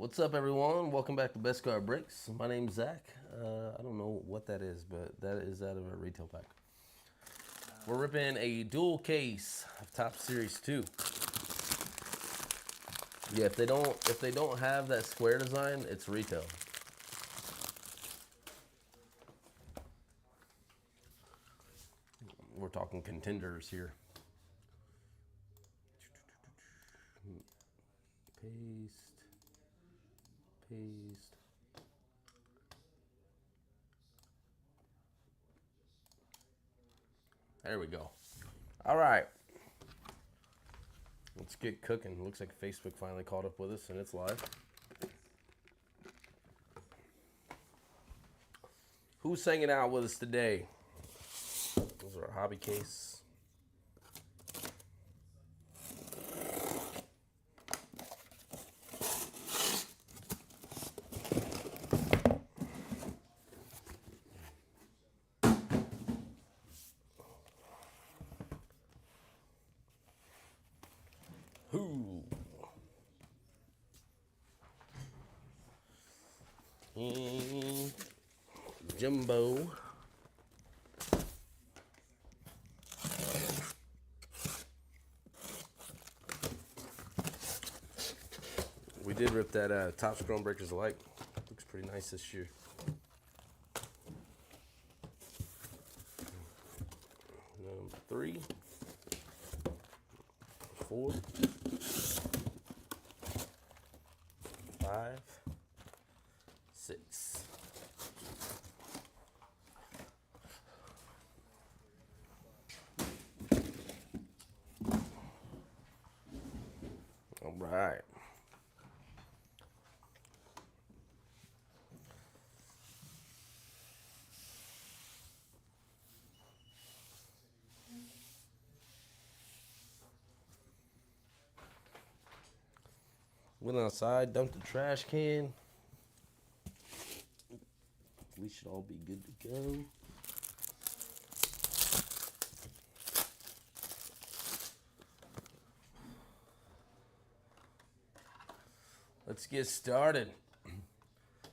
What's up, everyone? Welcome back to Best Car Breaks. My name's Zach. I don't know what that is, but that is out of a retail pack. We're ripping a dual case of Top Series 2. Yeah, if they don't have that square design, it's retail. We're talking contenders here. Paste, paste. There we go. All right. Let's get cooking. Looks like Facebook finally caught up with us and it's live. Who's hanging out with us today? This is our hobby case. Who? Jumbo. We did rip that Topps Chrome Breakers alike. Looks pretty nice this year. Number 3, 4, 5, 6. All right. Went outside, dumped the trash can. We should all be good to go. Let's get started.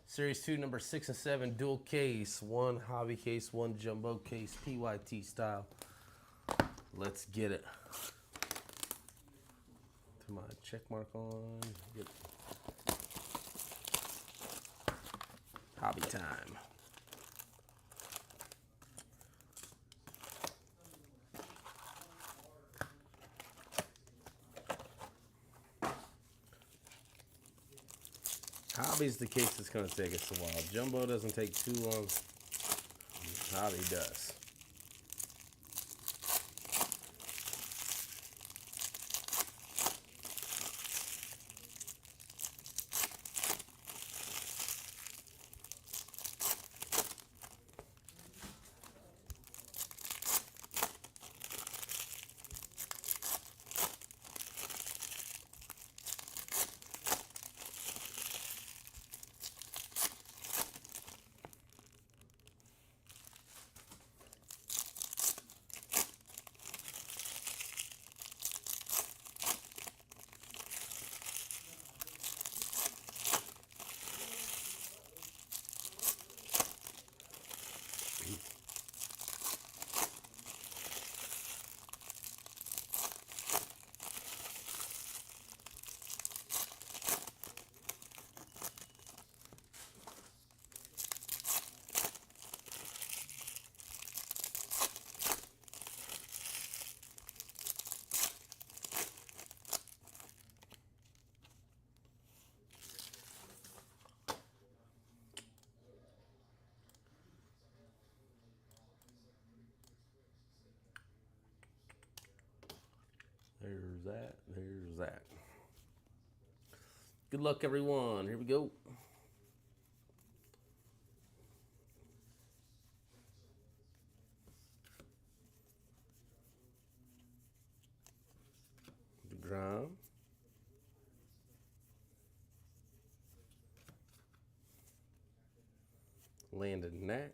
Series 2, number 6 and 7, dual case. 1 hobby case, 1 jumbo case, PYT style. Let's get it. Put my check mark on. Get hobby time. Hobby's the case that's going to take us a while. Jumbo doesn't take too long. Hobby does. There's that. There's that. Good luck, everyone. Here we go. DeGrom. Landon Knack.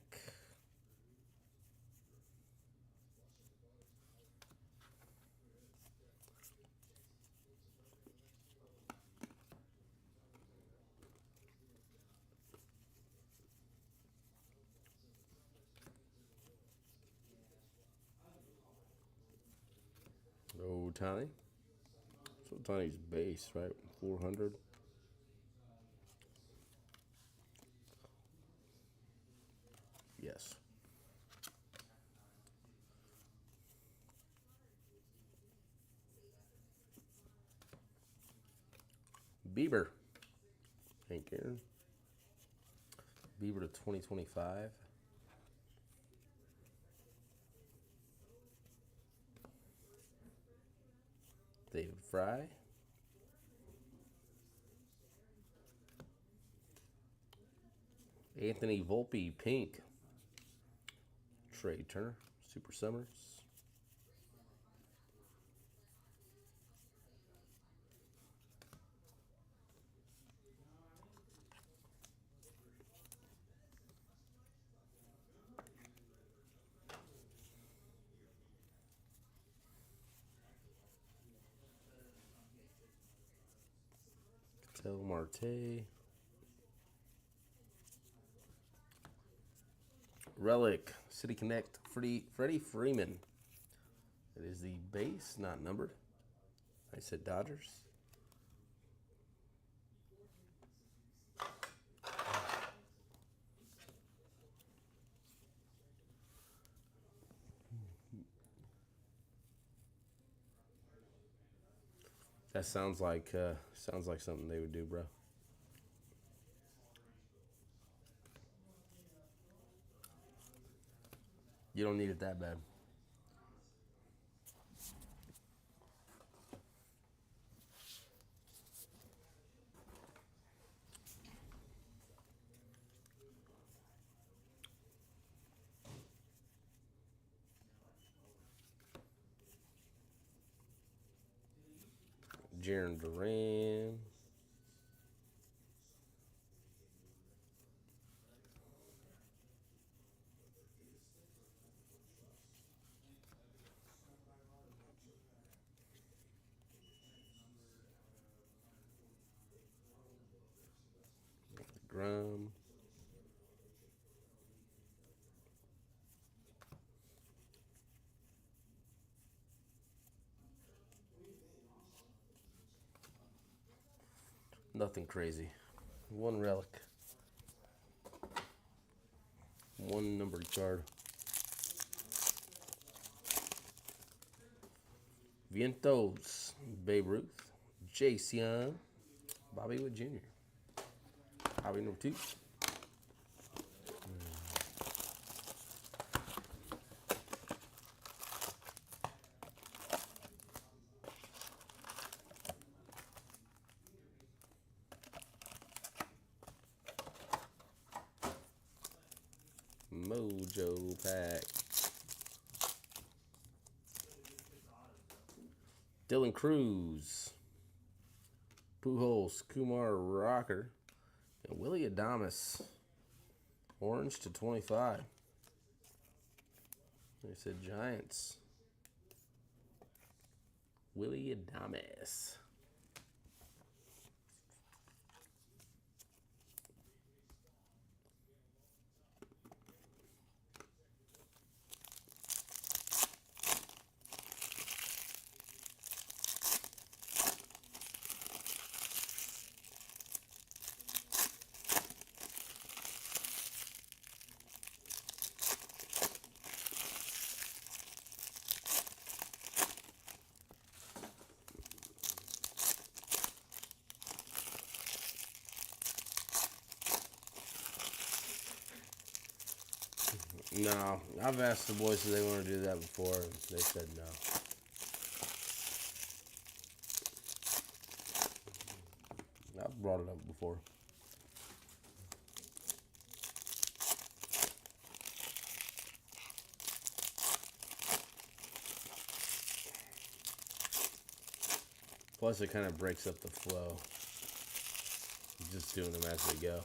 Ohtani. So Ohtani's base, right? 400. Yes. Bieber. Hank Aaron. Bieber to 2025. David Fry. Anthony Volpe, pink. Trey Turner, Super Summers. Tel Marte. Relic, City Connect, Freddie Freeman. It is the base, not numbered. I said Dodgers. That sounds like something they would do, bro. You don't need it that bad. Jarren Duran. Grum. Nothing crazy. One relic. One numbered card. Vientos, Babe Ruth, Jace Young, Bobby Wood Jr. Bobby number 2. Mojo pack. Dylan Cruz, Pujols, Kumar Rocker, and Willie Adames. Orange to 25. They said Giants. Willie Adames. No, I've asked the boys if they want to do that before, and they said no. I've brought it up before. Plus, it kind of breaks up the flow. Just doing them as they go.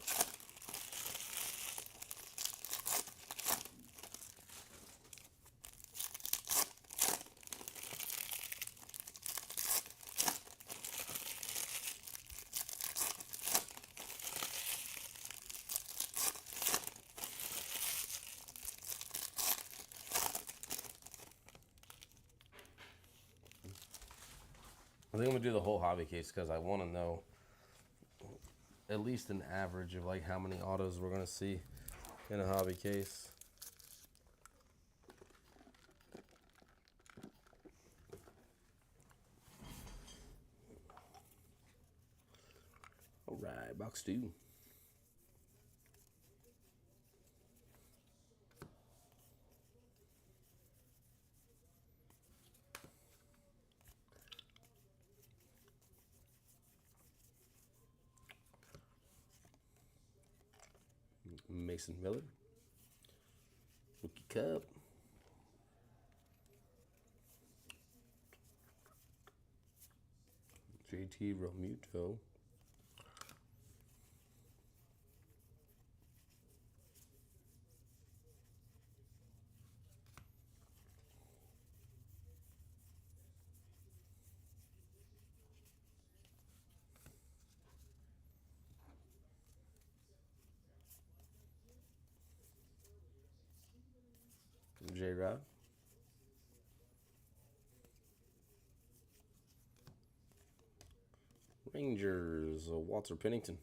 think I'm gonna do the whole hobby case because I want to know at least an average of like how many autos we're gonna see in a hobby case. All right, box 2. Mason Miller, Rookie Cup, JT Realmuto, J-Rod, Rangers, Walter Pennington,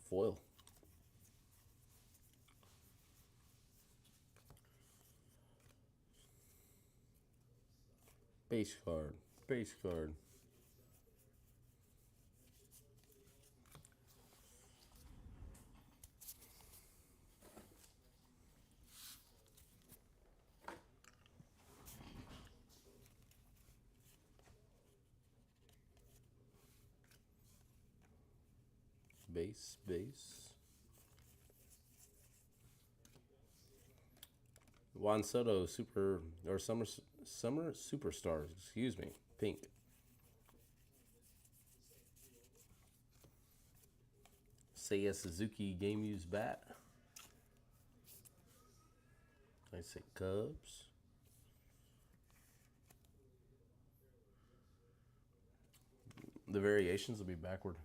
foil. Base card, base card. Base. Juan Soto, summer superstars. Excuse me, pink. Seiya Suzuki game used bat. I say Cubs. The variations will be backward.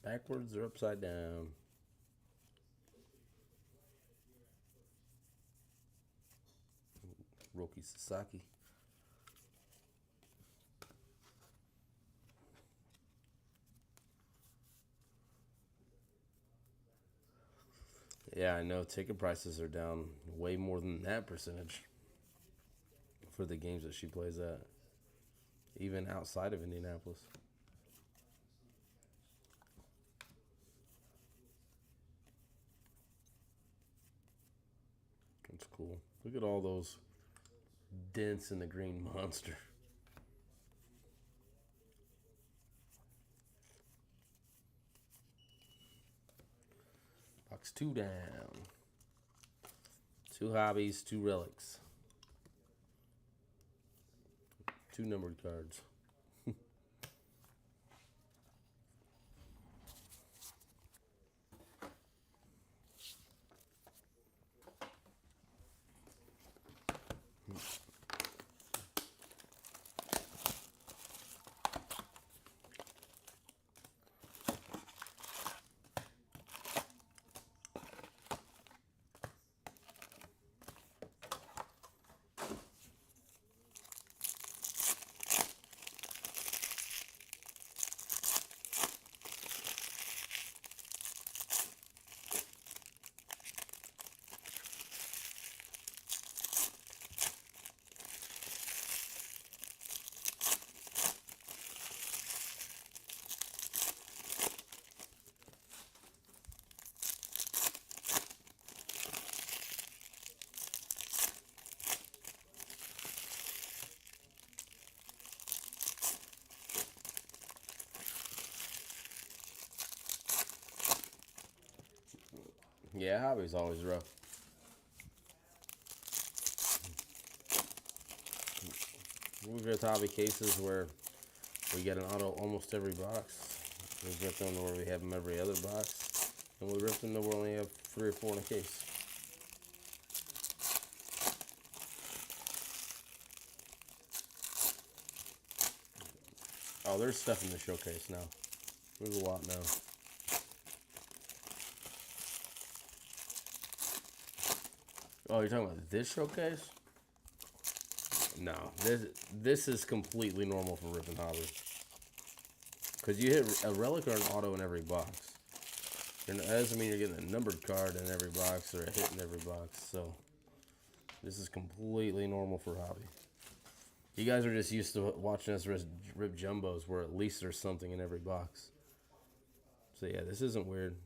Backwards or upside down. Roki Sasaki. Yeah, I know ticket prices are down way more than that percentage for the games that she plays at, even outside of Indianapolis. That's cool. Look at all those dents in the green monster. Box 2 down. 2 hobbies, 2 relics. 2 numbered cards. Yeah, hobby's always rough. We've got hobby cases where we get an auto almost every box. We've ripped them to where we have them every other box. And we ripped them to where we only have 3 or 4 in a case. Oh, there's stuff in the showcase now. There's a lot now. Oh, you're talking about this showcase? No, this is completely normal for Rip and Hobby. Because you hit a relic or an auto in every box. That doesn't mean you're getting a numbered card in every box or a hit in every box. So this is completely normal for Hobby. You guys are just used to watching us rip jumbos where at least there's something in every box. So yeah, this isn't weird.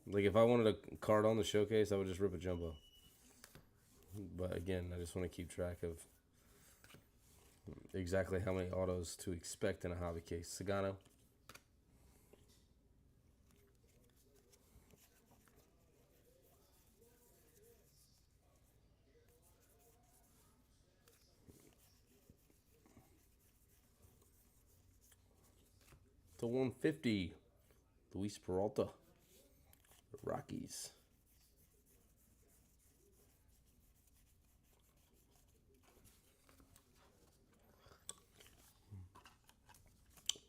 Like if I wanted a card on the showcase, I would just rip a jumbo. But again, I just want to keep track of exactly how many autos to expect in a hobby case. Sagano. To 150, Luis Peralta, the Rockies.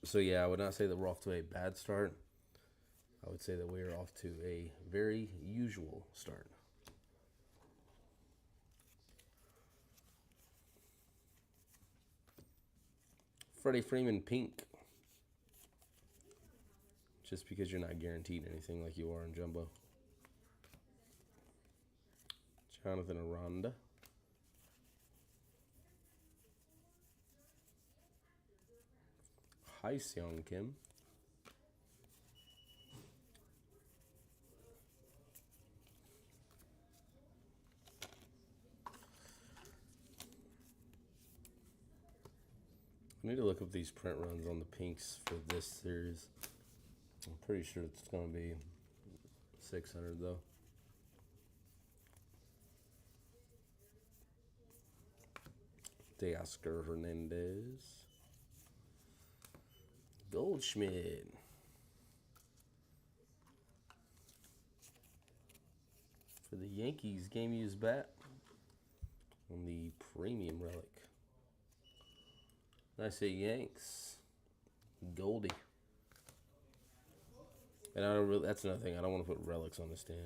So yeah, I would not say that we're off to a bad start. I would say that we are off to a very usual start. Freddie Freeman pink. Just because you're not guaranteed anything like you are in jumbo. Jonathan Aranda. Hi, Seong Kim. I need to look up these print runs on the pinks for this series. I'm pretty sure it's going to be 600 though. Teoscar Hernandez. Goldschmidt. For the Yankees, game used bat on the premium relic. I say Yanks. Goldie. And I don't really, that's another thing. I don't want to put relics on the stand.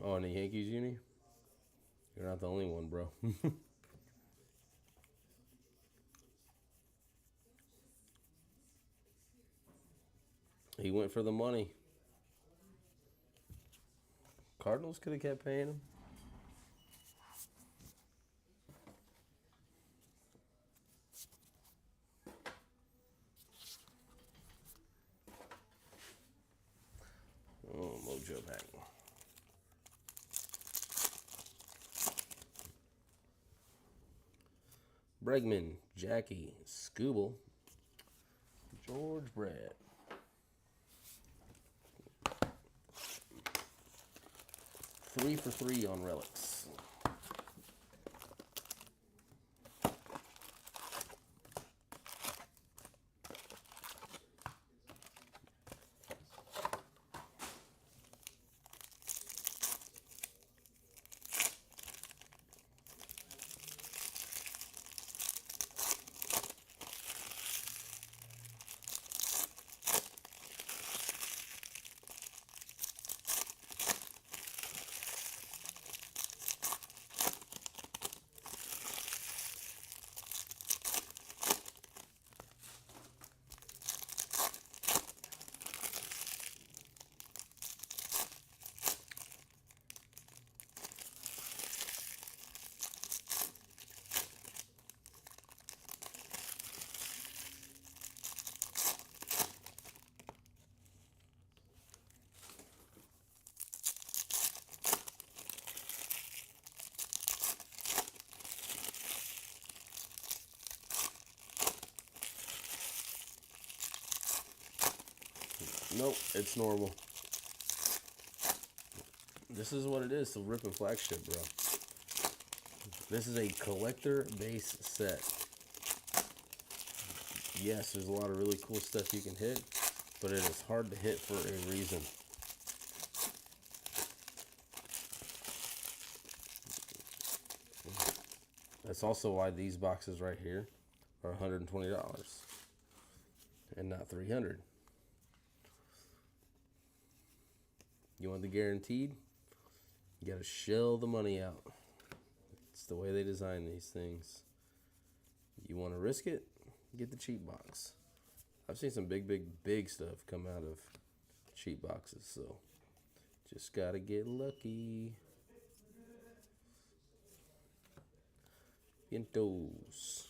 Oh, and the Yankees uni? You're not the only one, bro. He went for the money. Cardinals could have kept paying him. Oh, Mojo back. Bregman, Jackie, Scooble, George Brett. Three for three on relics. Nope, it's normal. This is what it is to rip a flagship, bro. This is a collector base set. Yes, there's a lot of really cool stuff you can hit, but it is hard to hit for a reason. That's also why these boxes right here are $120 and not $300. You want the guaranteed? You gotta shell the money out. It's the way they design these things. You want to risk it? Get the cheap box. I've seen some big stuff come out of cheap boxes, so just gotta get lucky. Vientos.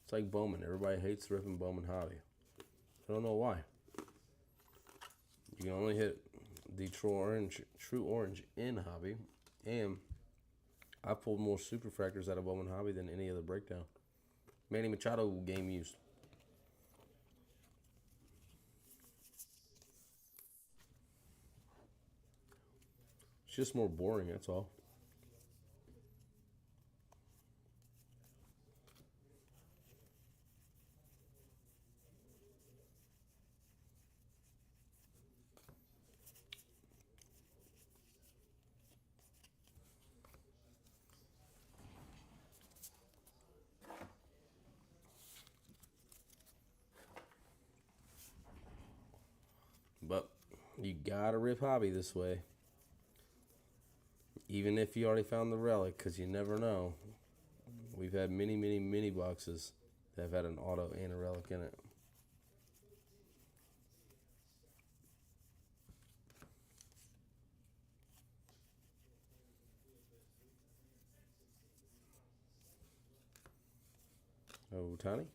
It's like Bowman. Everybody hates ripping Bowman Hobby. I don't know why. You can only hit the true orange in Hobby, and I pulled more superfractors out of Bowman Hobby than any other breakdown. Manny Machado game used. It's just more boring, that's all. But you gotta rip Hobby this way. Even if you already found the relic, because you never know. We've had many boxes that have had an auto and a relic in it. Oh, Tony.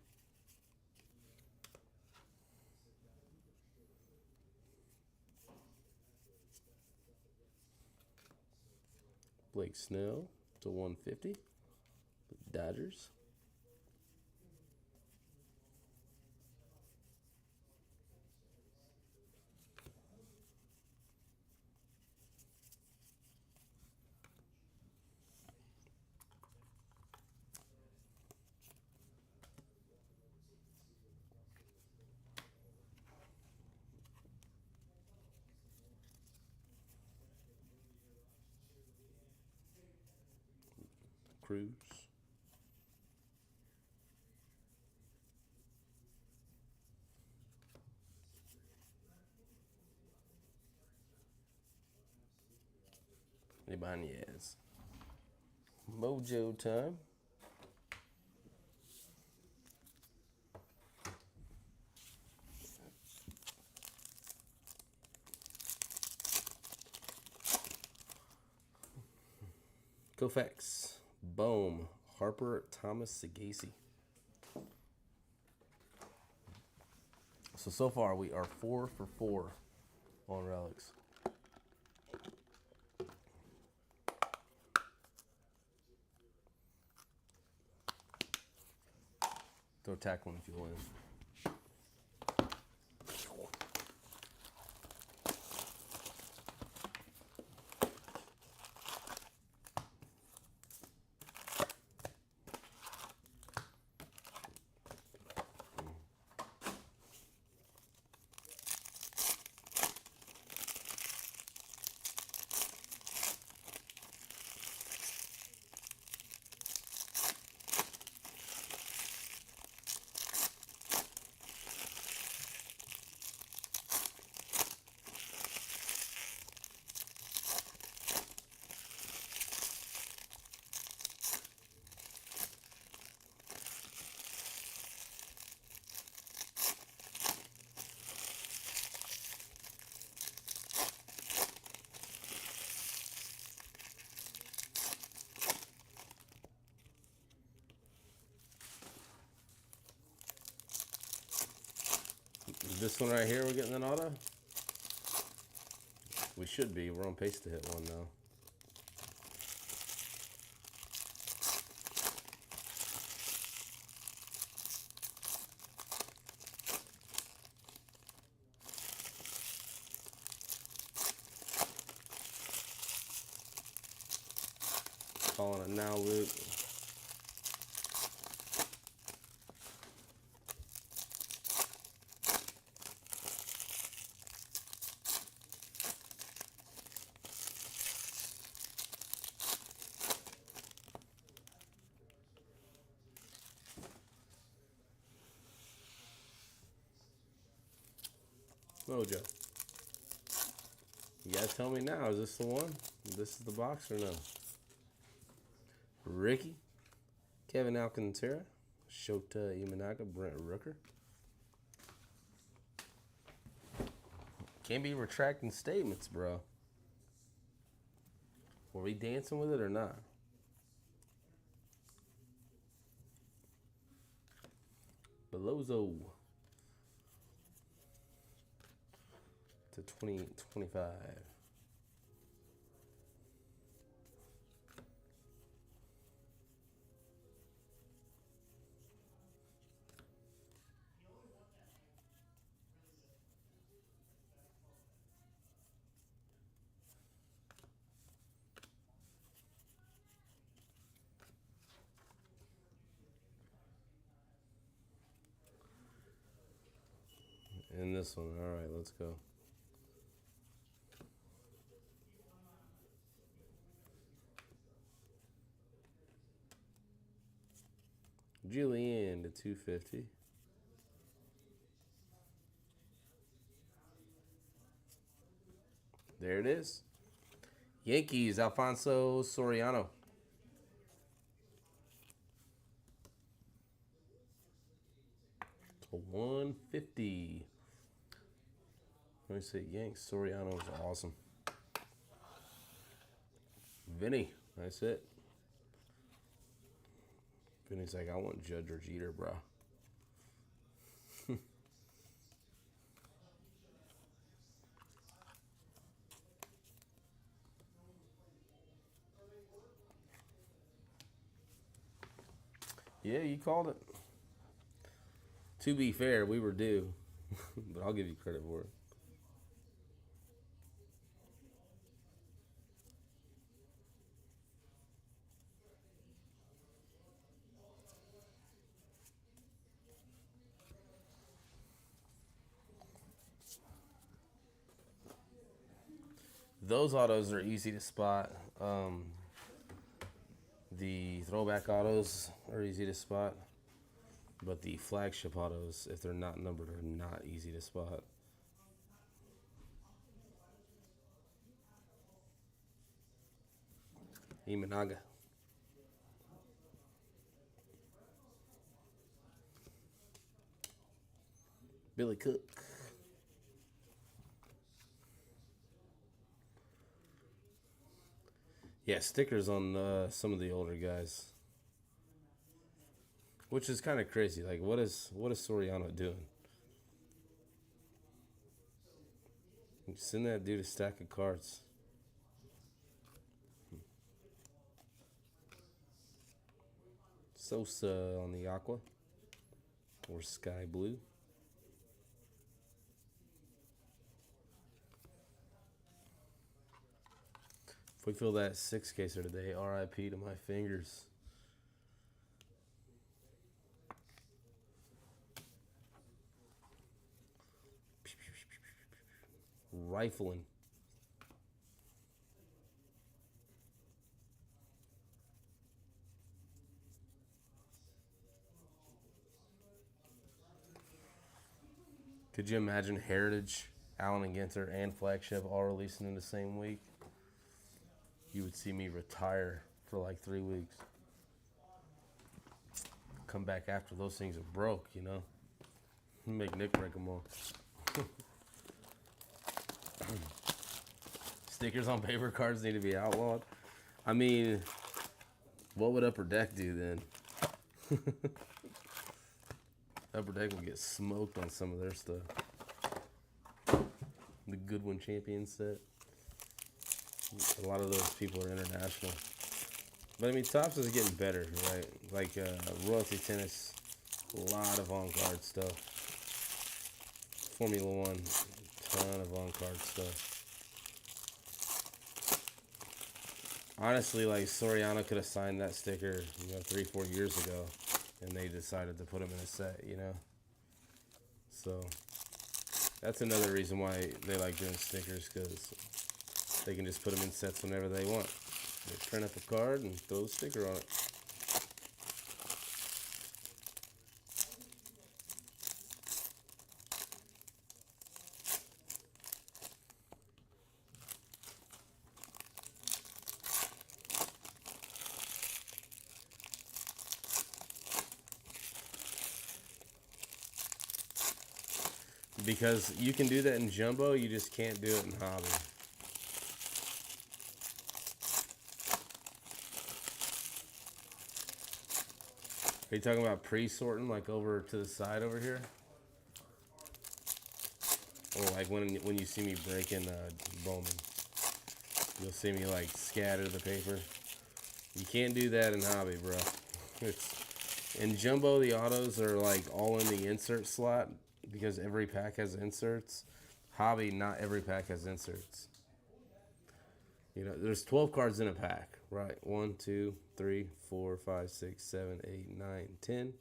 Blake Snell to 150. Dodgers. Cruz. Ibanez. Mojo time. Koufax. Bohm. Harper. Thomas Sagasi. So far we are 4 for 4 on relics. Throw tack one if you win. This one right here, we're getting an auto. We should be. We're on pace to hit one now. Calling it now, Luke. Mojo. You gotta tell me now, is this the one? This is the box or no? Ricky, Kevin Alcantara, Shota Imanaga, Brent Rooker. Can't be retracting statements, bro. Were we dancing with it or not? Belozo to 2025. And this one. All right, let's go. Julian to 250. There it is. Yankees, Alfonso Soriano. To 150. Let me see. Yanks, Soriano is awesome. Vinny, that's it. Vinny's like, I want Judge or Jeter, bro. Yeah, you called it. To be fair, we were due, but I'll give you credit for it. Those autos are easy to spot. The throwback autos are easy to spot. But the flagship autos, if they're not numbered, are not easy to spot. Imanaga. Billy Cook. Yeah, stickers on some of the older guys, which is kind of crazy. Like, what is Soriano doing? Send that dude a stack of cards. Sosa on the aqua or sky blue. If we fill that 6 caser today, RIP to my fingers. Rifling. Could you imagine Heritage, Allen and Ginter, and Flagship all releasing in the same week? You would see me retire for like 3 weeks. Come back after those things are broke, you know? Make Nick break them all. Stickers on paper cards need to be outlawed. I mean, what would Upper Deck do then? Upper Deck will get smoked on some of their stuff. The Goodwin Champion set. A lot of those people are international. But I mean, Topps is getting better, right? Like Royalty Tennis, a lot of on-card stuff. Formula One, ton of on-card stuff. Honestly, like Soriano could have signed that sticker, 3-4 years ago, and they decided to put him in a set, So that's another reason why they like doing stickers, because they can just put them in sets whenever they want. They print up a card and throw a sticker on it. Because you can do that in Jumbo, you just can't do it in Hobby. Are you talking about pre-sorting, like over to the side over here? Or like when you see me breaking Bowman, you'll see me like scatter the paper. You can't do that in Hobby, bro. In Jumbo, the autos are like all in the insert slot because every pack has inserts. Hobby, not every pack has inserts. There's 12 cards in a pack, right? 1, 2, 3, 4, 5, 6, 7, 8, 9, 10.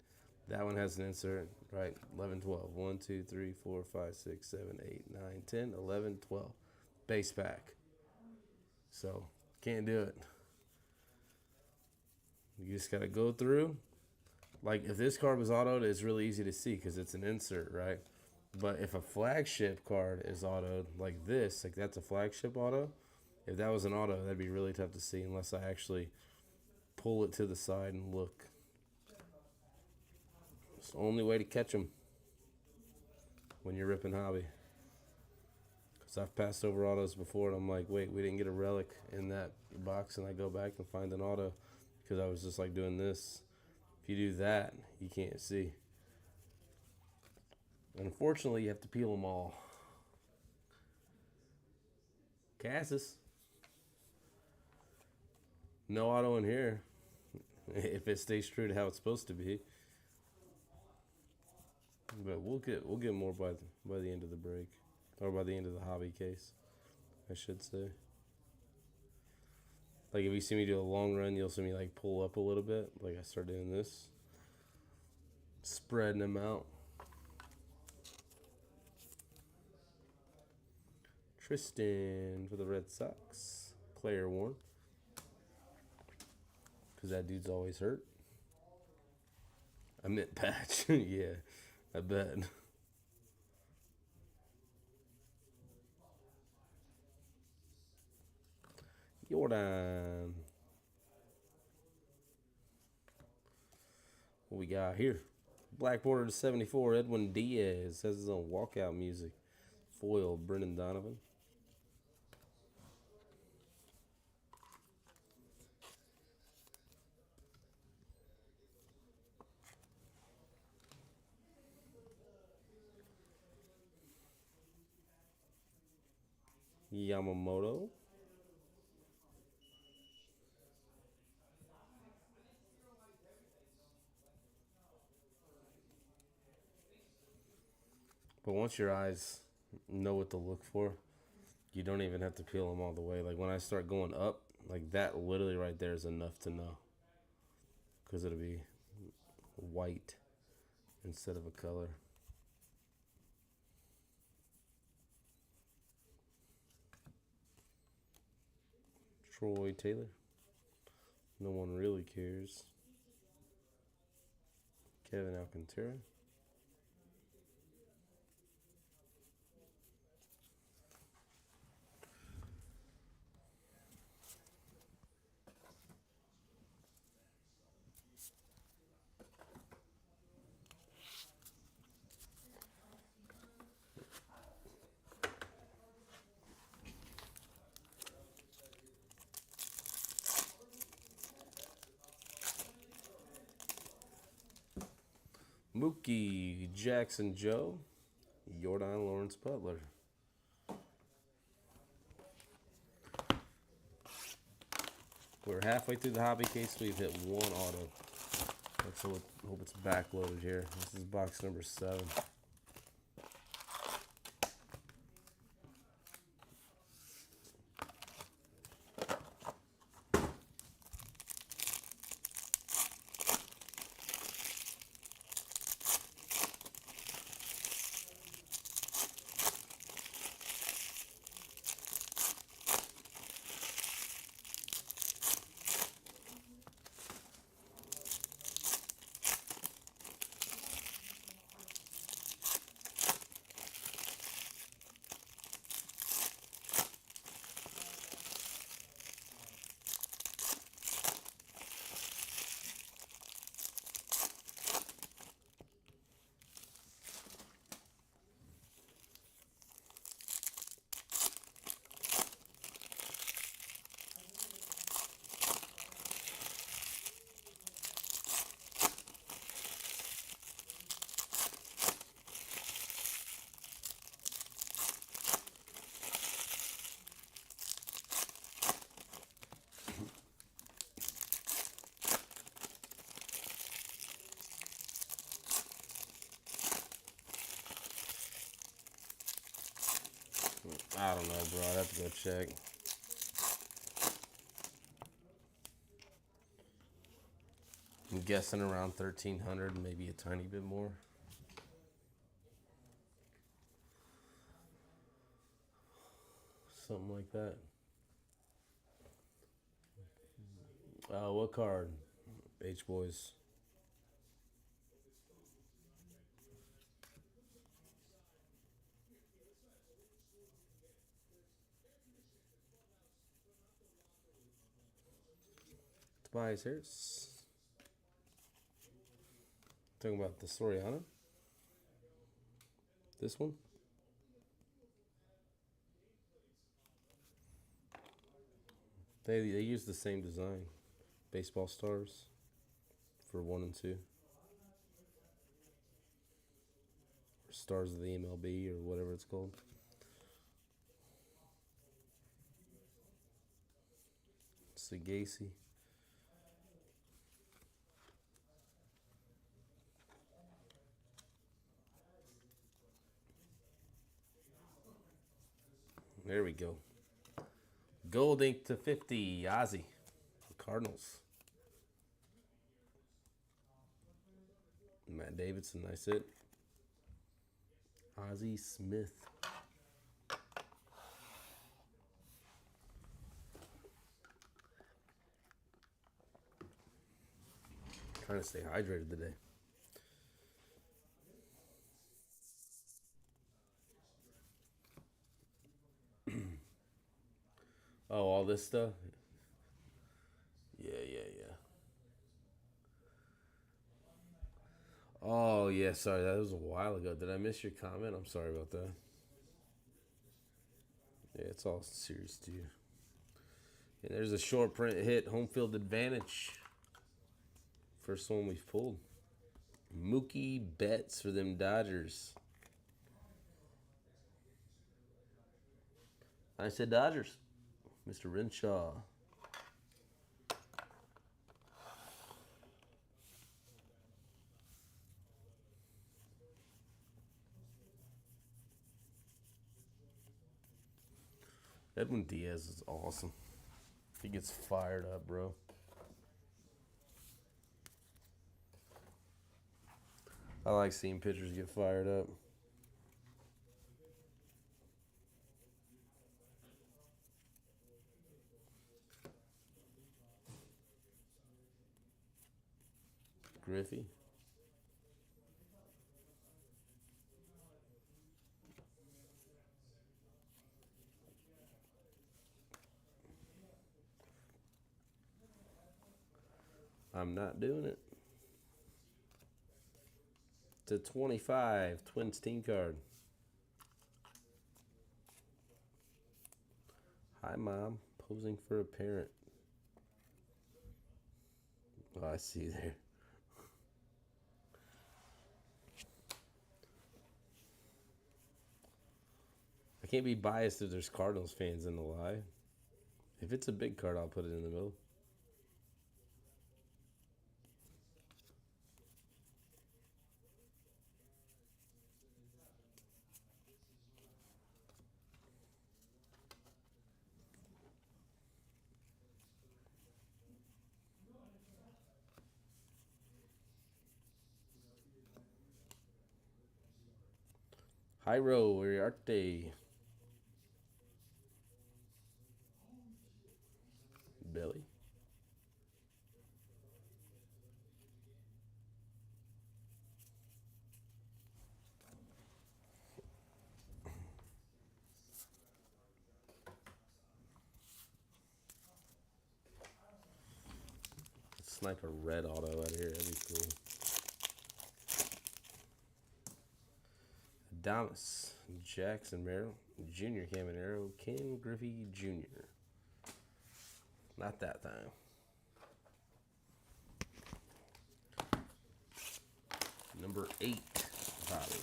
That one has an insert, right? 11, 12. 1, 2, 3, 4, 5, 6, 7, 8, 9, 10, 11, 12. Base pack. So, can't do it. You just got to go through. Like, if this card was autoed, it's really easy to see because it's an insert, right? But if a flagship card is autoed like this, like that's a flagship auto, if that was an auto, that'd be really tough to see unless I actually pull it to the side and look. It's the only way to catch them when you're ripping Hobby. Because I've passed over autos before and I'm like, wait, we didn't get a relic in that box, and I go back and find an auto because I was just like doing this. If you do that, you can't see. Unfortunately, you have to peel them all. Cassis. No auto in here. If it stays true to how it's supposed to be. But we'll get more by the end of the break. Or by the end of the Hobby case, I should say. Like if you see me do a long run, you'll see me like pull up a little bit. Like I start doing this. Spreading them out. Tristan for the Red Sox. Player worn. Because that dude's always hurt. I meant patch. Yeah, I bet. Jordan. What we got here? Black border to 74. Edwin Diaz has his own walkout music. Foil, Brendan Donovan. Yamamoto. But once your eyes know what to look for, you don't even have to peel them all the way. Like when I start going up, like that literally right there is enough to know. Because it'll be white instead of a color. Troy Taylor. No one really cares. Kevin Alcantara. Mookie Jackson Joe. Jordan Lawrence Butler. We're halfway through the hobby case. We've hit one auto. Let's hope it's backloaded here. This is box number 7. I don't know, bro. I'd have to go check. I'm guessing around 1,300, maybe a tiny bit more. Something like that. What card? H-Boys. Tobias Harris. Talking about the Soriano. This one. They use the same design. Baseball stars for 1 and 2. Or stars of the MLB or whatever it's called. Sagasi. There we go. Gold ink to 50. Ozzy. Cardinals. Matt Davidson. Nice hit. Ozzie Smith. Trying to stay hydrated today. Oh, all this stuff? Yeah. Oh, yeah, sorry. That was a while ago. Did I miss your comment? I'm sorry about that. Yeah, it's all serious to you. And there's a short print hit. Home field advantage. First one we've pulled. Mookie Betts for them Dodgers. I said Dodgers. Mr. Renshaw. Edwin Diaz is awesome. He gets fired up, bro. I like seeing pitchers get fired up. Griffey. I'm not doing it. To 25, Twins team card. Hi, Mom. Posing for a parent. Oh, I see there. I can't be biased if there's Cardinals fans in the live. If it's a big card, I'll put it in the middle. Jairo Uriarte. Billy. Snipe a red auto out here. That'd be cool. Adamas Jackson Merrill. Junior Caminero. Ken Griffey Jr. Not that time. Number 8, Bobby.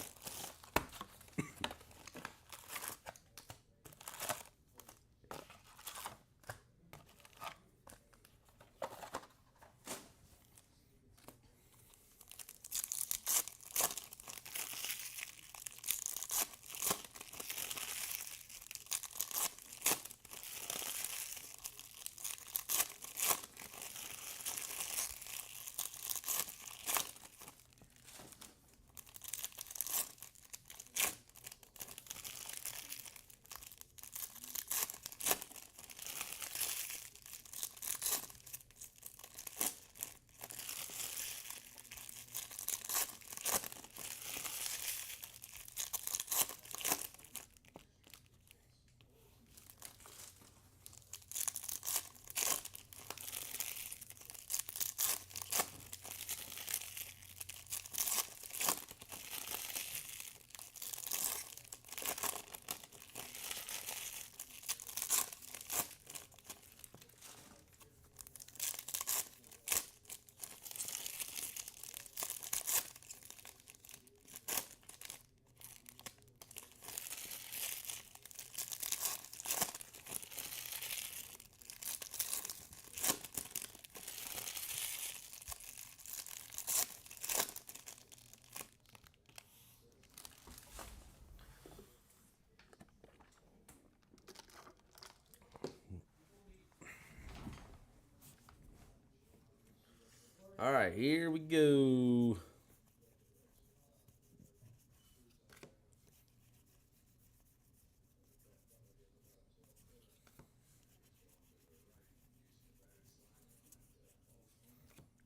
All right, here we go.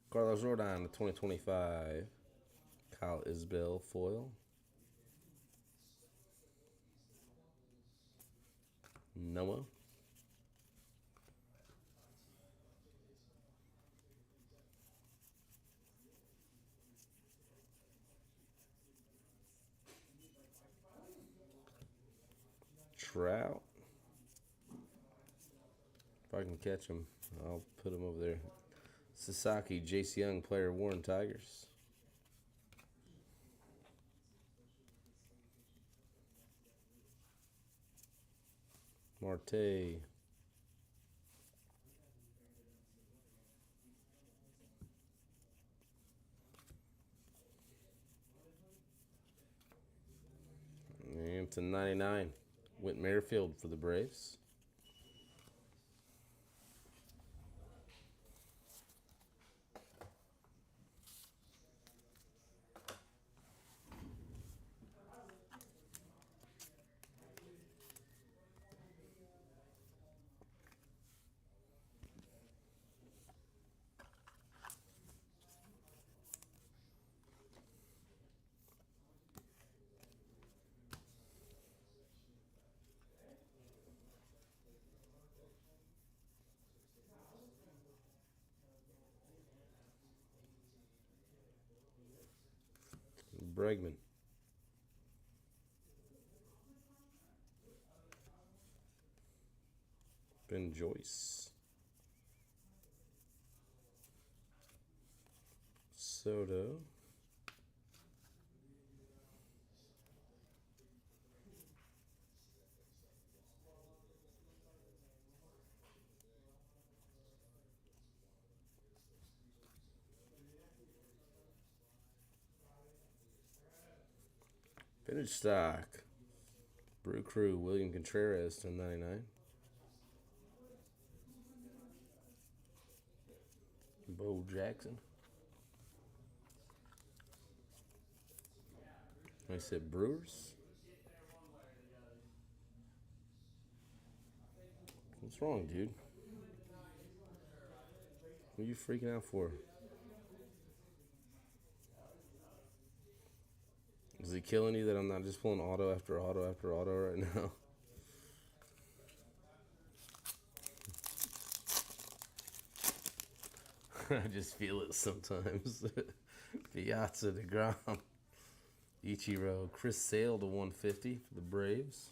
Carlos Rodon, the 2025. Kyle Isbell foil. Noah. Trout. If I can catch him, I'll put him over there. Sasaki, Jace Young, player Warren Tigers. Marte. And to 99, Whit Merrifield for the Braves. Bregman. Ben Joyce. Soto. Vintage stock. Brew Crew, William Contreras to 99. Bo Jackson. I said Brewers. What's wrong, dude? What are you freaking out for? Is it killing you that I'm not just pulling auto after auto after auto right now? I just feel it sometimes. Piazza DeGrom. Ichiro. Chris Sale to 150 for the Braves.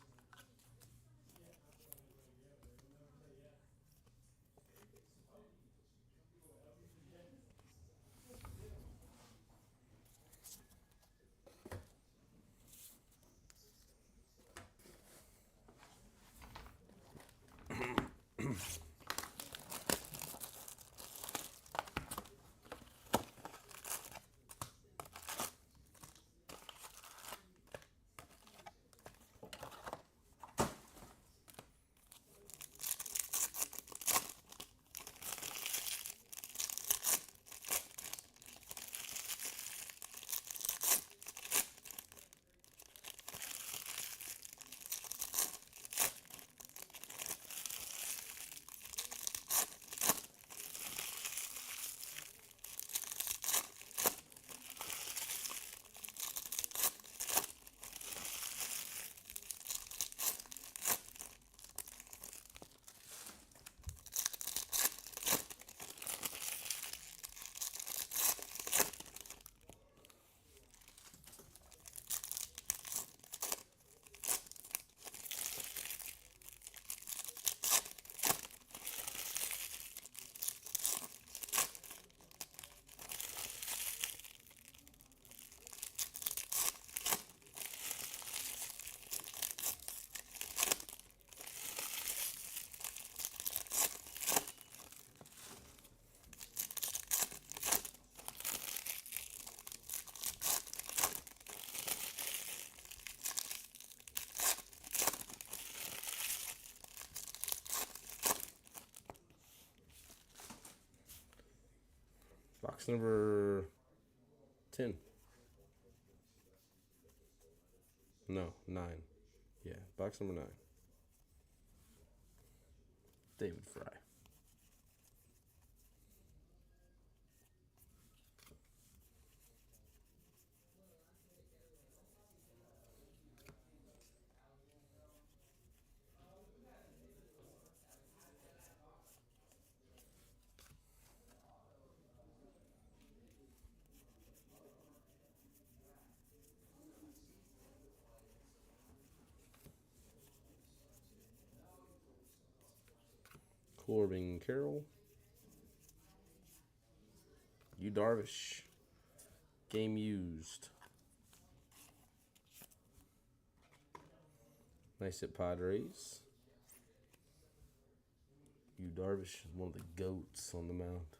Box number 10. No, 9. Yeah, box number 9. David Fry. Corbin Carroll. Yu Darvish. Game used. Nice at Padres. Yu Darvish is one of the GOATs on the mound.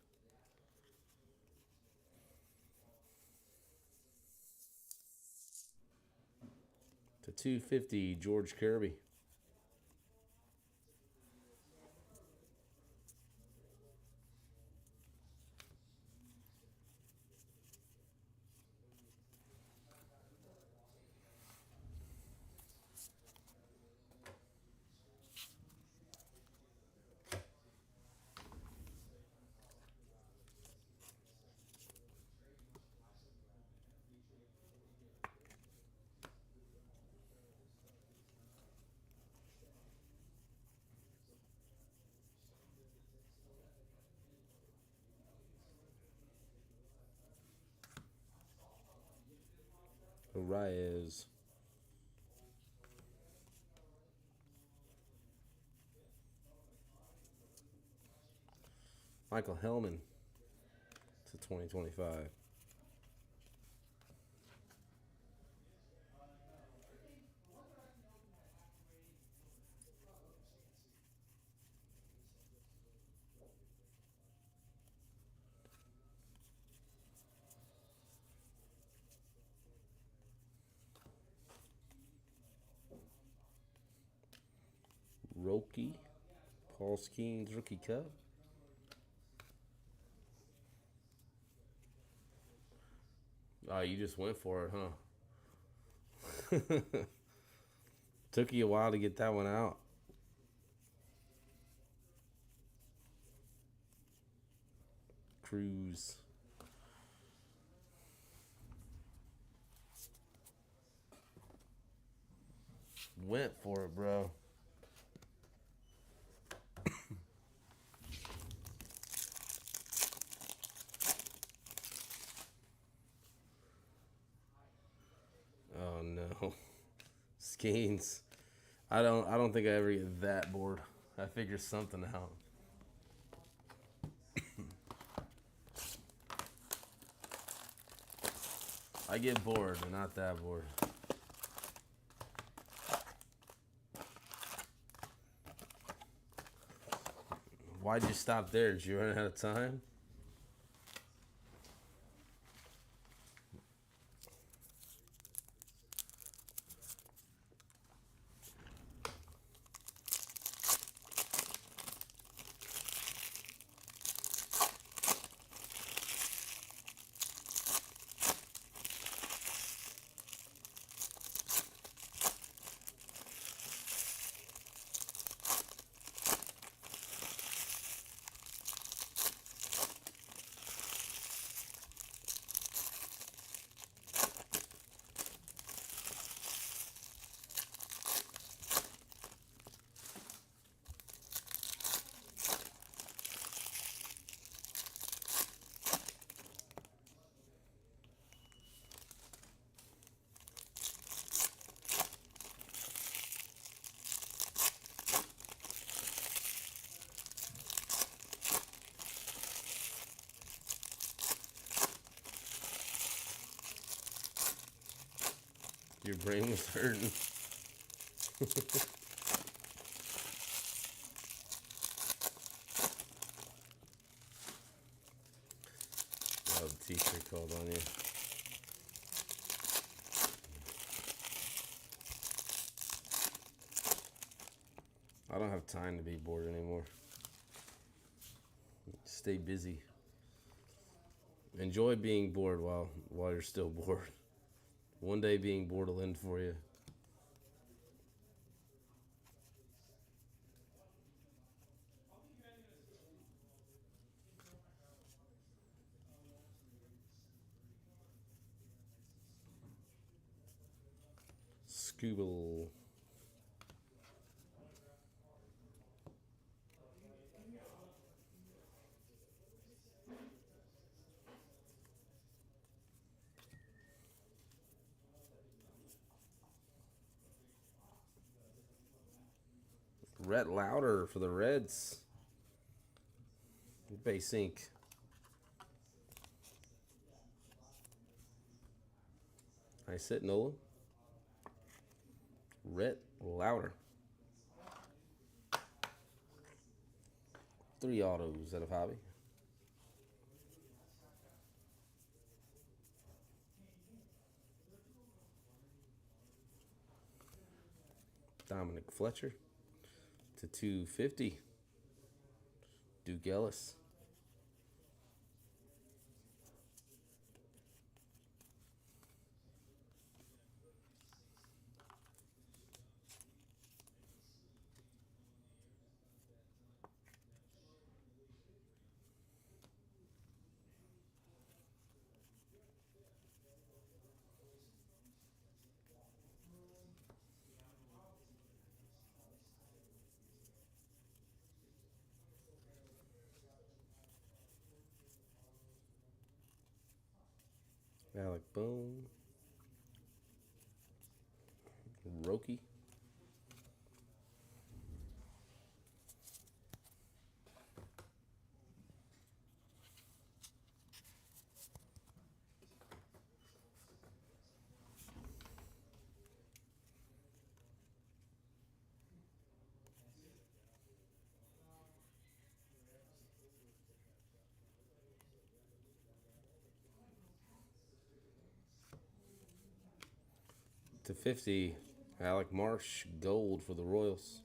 To 250, George Kirby. Reyes. Michael Hellman to 2025. Roki. Paul Skeens Rookie Cup. Oh, you just went for it, huh? Took you a while to get that one out. Cruz. Went for it, bro. Oh no. Skeens. I don't think I ever get that bored. I figure something out. I get bored, but not that bored. Why'd you stop there? Did you run out of time? Your brain was hurting. Oh, the teacher called on you. I don't have time to be bored anymore. Stay busy. Enjoy being bored while you're still bored. One day being bored will end for you. Scooble. Rhett Louder for the Reds. Base ink. Nice hit, Nolan. Rhett Louder. 3 autos out of hobby. Dominic Fletcher to 250. Duke Ellis. Alec Boone. Roki. To 50, Alec Marsh, gold for the Royals.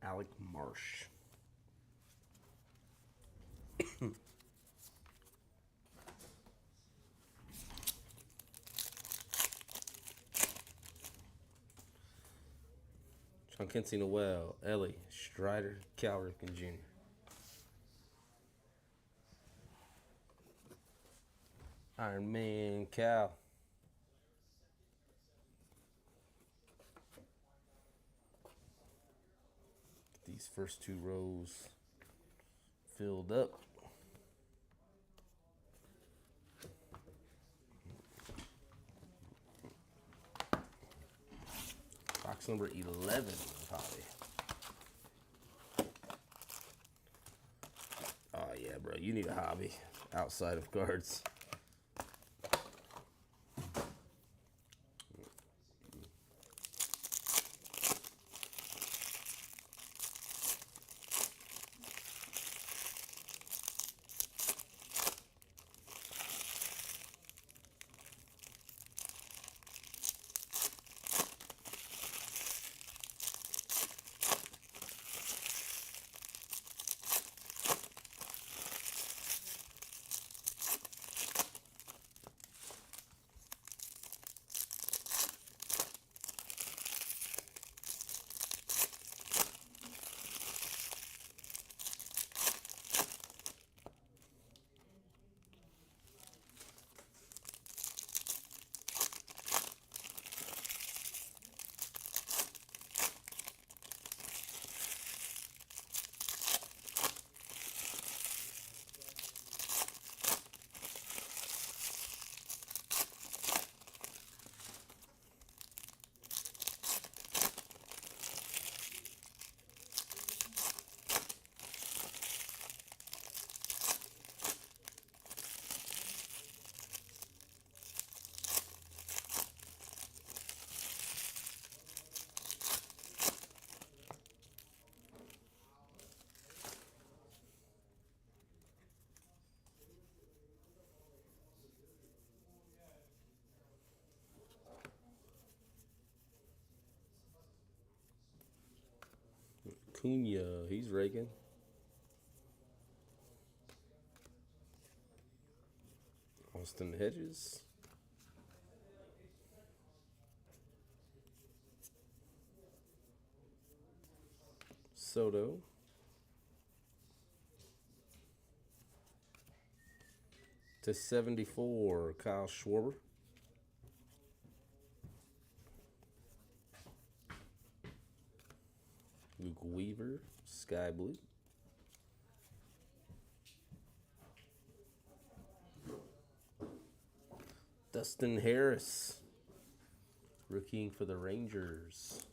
Alec Marsh. John Quincy Noel, Ellie, Strider, Cal Ripken Jr. Iron Man, Cal. Get these first two rows filled up. Box number 11, Hobby. Oh yeah, bro, you need a hobby outside of cards. Cunha, he's raking. Austin Hedges. Soto. /74, Kyle Schwarber. Luke Weaver, Sky Blue. Dustin Harris, rookieing for the Rangers.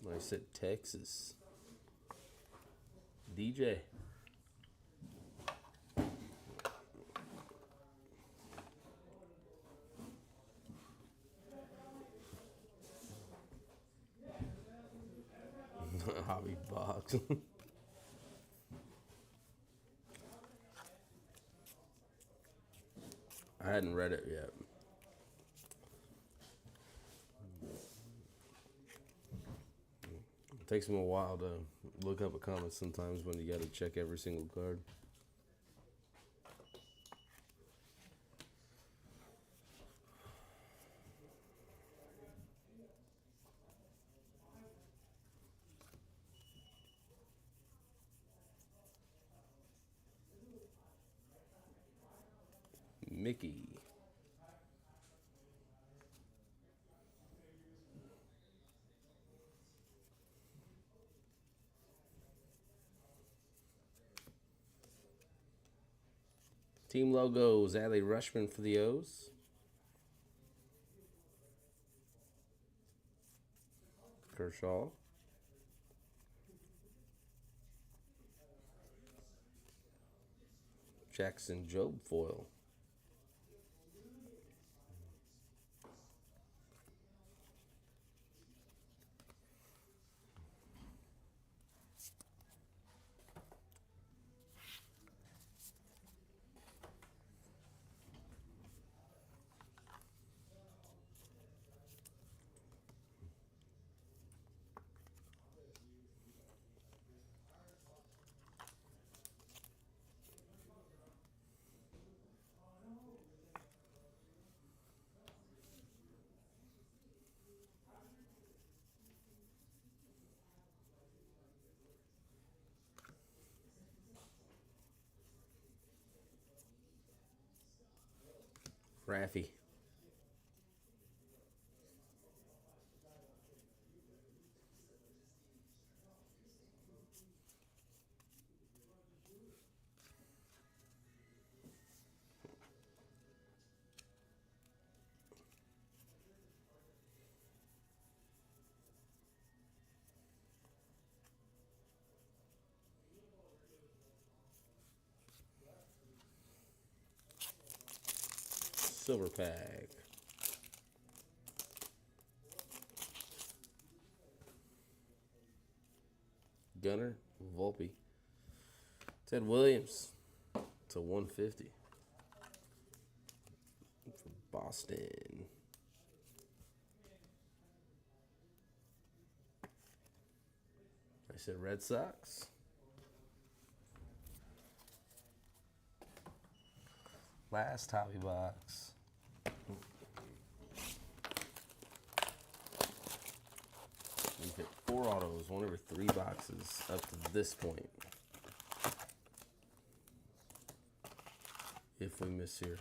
Nice at Texas. DJ. Hobby box. I hadn't read it yet. It takes me a while to look up a comment sometimes when you got to check every single card. Mickey. Team logos, Adley Rutschman for the O's. Kershaw. Jackson Jobe foil. Raffy. Silver pack. Gunner, Volpe. Ted Williams to 150 for Boston. I said Red Sox. Last hobby box. We hit 4 autos, 1 over 3 boxes up to this point. If we miss here.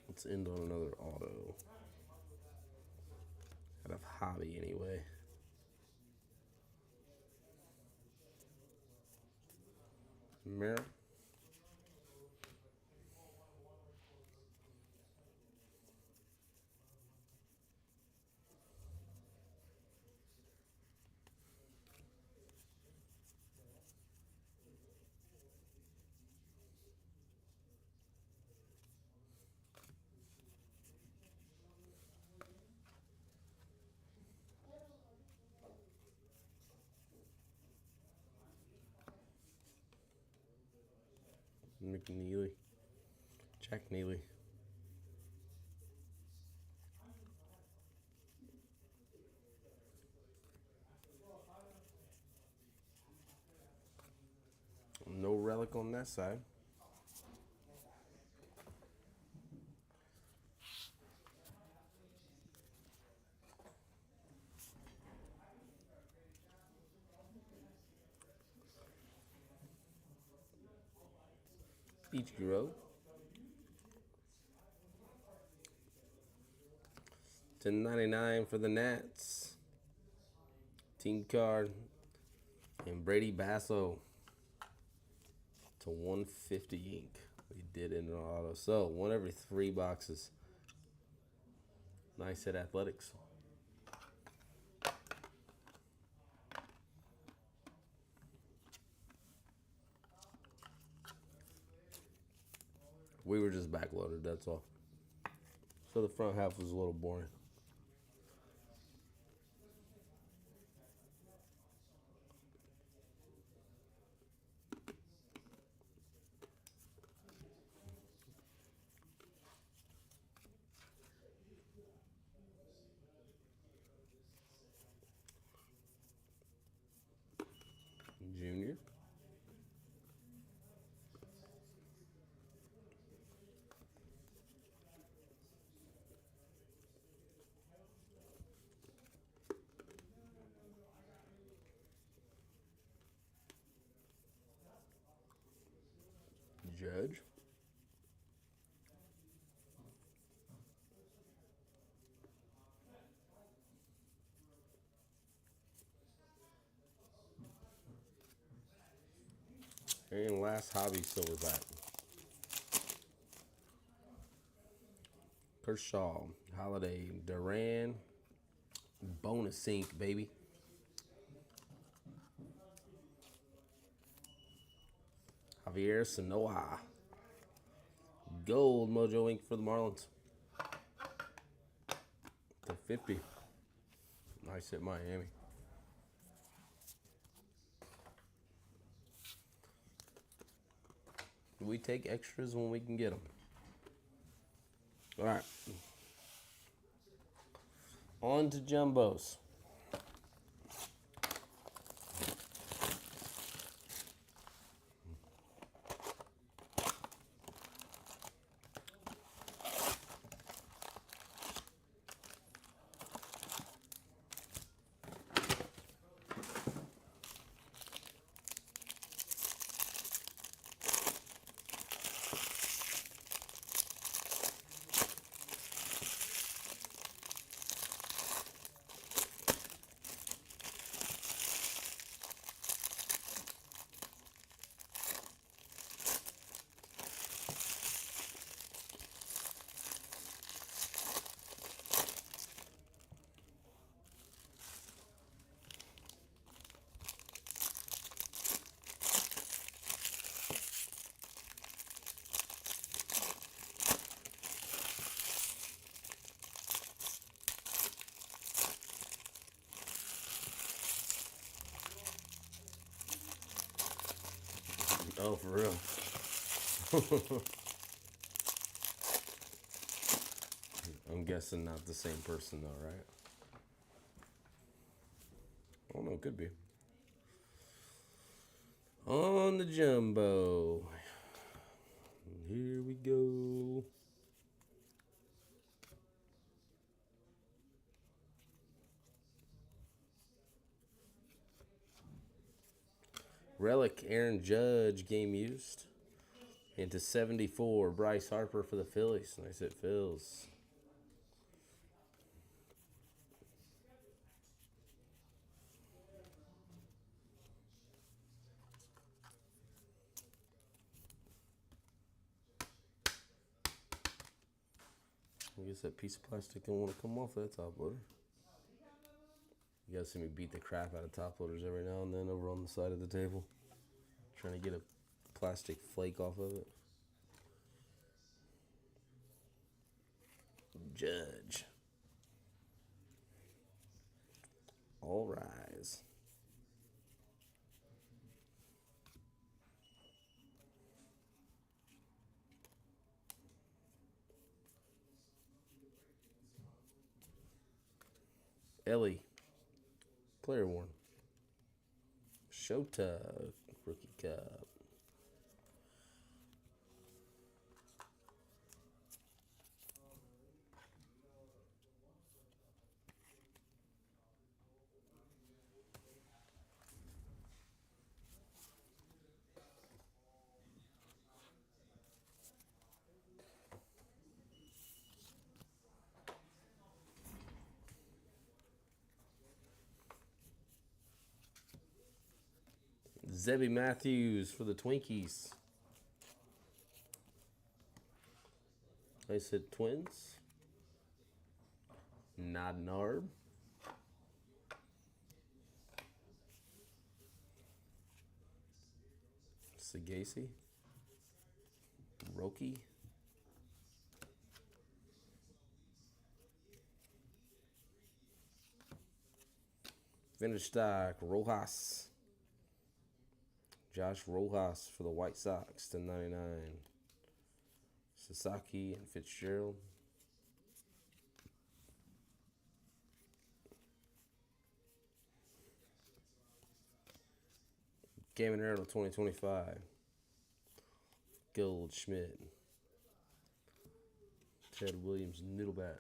Let's end on another auto. Out of hobby anyway. Mirror. McNeely. Jack Neely. No relic on that side. Beach Grove. 10.99 for the Nats. Team card. And Brady Basso to 150 ink. We did in an auto. So 1 every 3 boxes. Nice at Athletics. We were just backloaded, that's all. So the front half was a little boring. Junior. And last hobby silverback. Kershaw, Holiday, Duran, bonus ink, baby. Javier Sanoa, gold Mojo ink for the Marlins. To 50. Nice at Miami. We take extras when we can get them. All right. On to jumbos. Oh, for real. I'm guessing not the same person though, right? Oh no, could be. On the jumbo. Here we go. Relic, Aaron Judge, game used. Into 74, Bryce Harper for the Phillies. Nice hit, Phils. I guess that piece of plastic don't want to come off that top loader. You guys see me beat the crap out of top loaders every now and then over on the side of the table. Trying to get a plastic flake off of it. Judge. All rise. Ellie. Player worn. Shota. Rookie cup. Zebby Matthews for the Twinkies. Nice hit, Twins. Nod Narb. Sagasi. Roki. Vintage stock, Rojas. Josh Rojas for the White Sox, /99. Sasaki and Fitzgerald. Gavin Arnold 2025. Goldschmidt. Ted Williams, Noodlebat.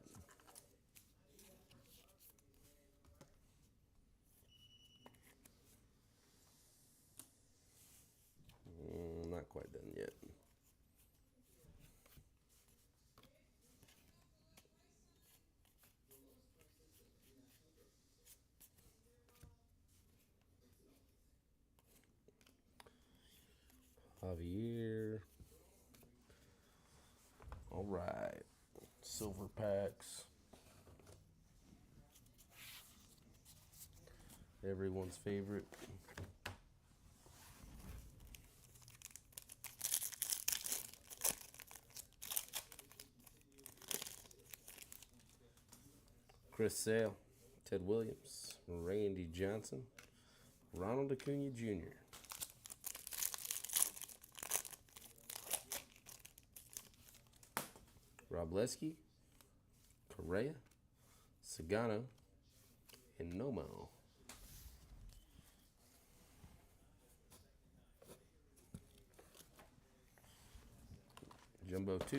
Not quite done yet. Javier. All right. Silver packs. Everyone's favorite. Chris Sale, Ted Williams, Randy Johnson, Ronald Acuna Jr. Robleski, Correa, Sagano, and Nomo. Jumbo 2.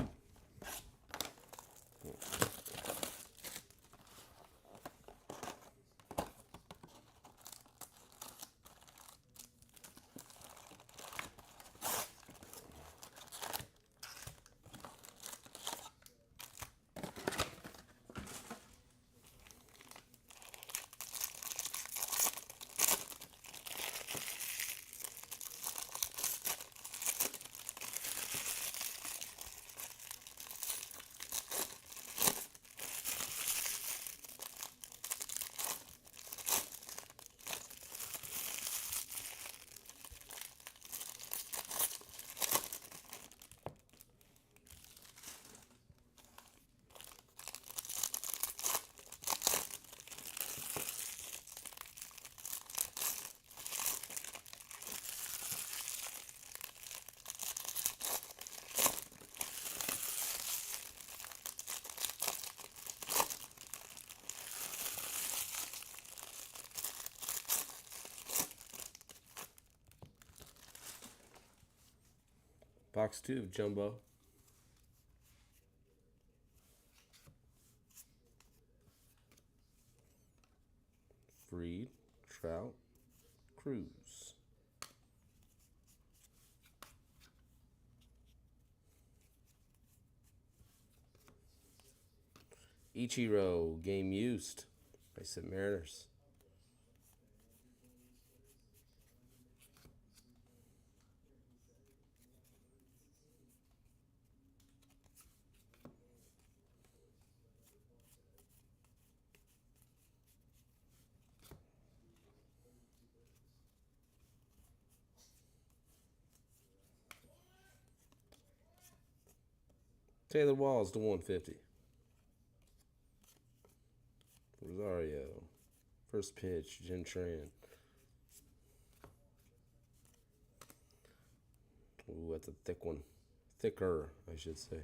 Box 2 of Jumbo. Freed, Trout, Cruz. Ichiro, game used. I said Mariners. Taylor Walls to 150. Rosario. First pitch, Jim Tran. Ooh, that's a thick one. Thicker, I should say.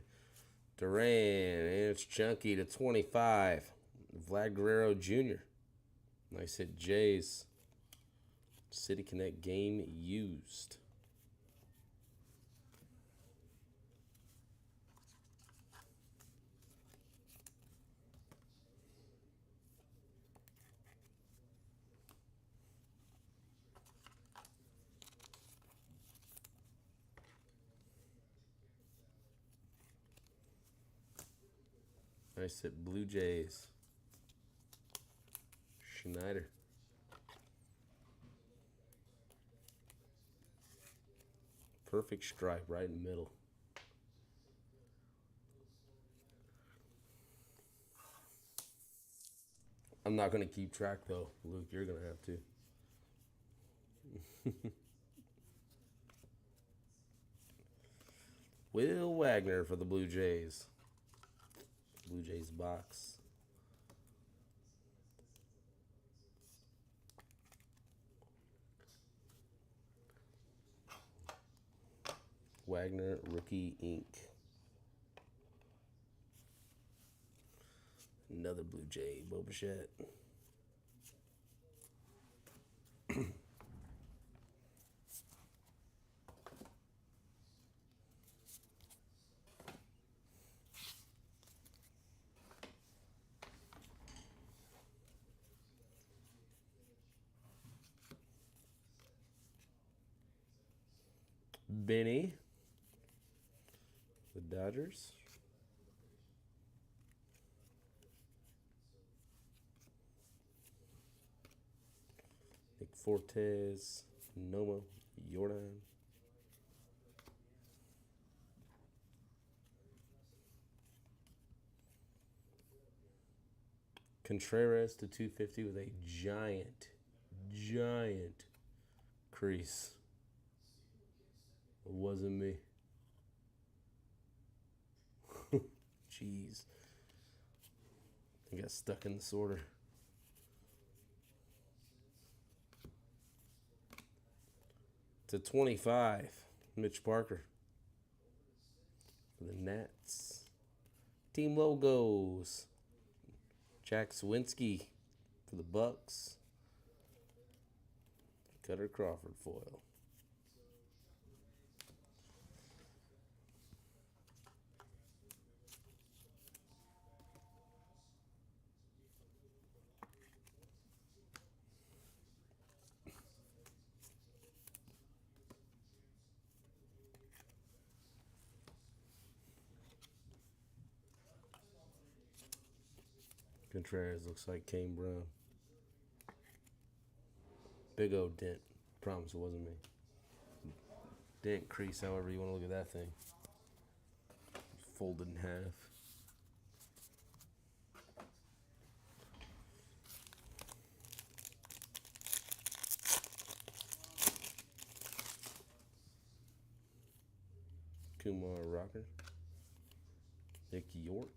Duran, and it's chunky to 25. Vlad Guerrero Jr. Nice hit, Jays. City Connect game used. Nice hit, Blue Jays. Schneider. Perfect stripe right in the middle. I'm not going to keep track, though. Luke, you're going to have to. Will Wagner for the Blue Jays. Blue Jays box. Wagner Rookie Ink. Another Blue Jay, Bo Bichette. Benny. The Dodgers. Nick Fortes. Nomo. Jordan. Contreras to 250 with a giant crease. It wasn't me. Jeez. I got stuck in the sorter. To 25, Mitch Parker for the Nats. Team logos. Jack Swinsky for the Bucks. Cutter Crawford foil. Contreras looks like Kane Brown. Big old dent. Promise it wasn't me. Dent, crease, however you want to look at that thing. Folded in half. Kumar Rocker. Nick York.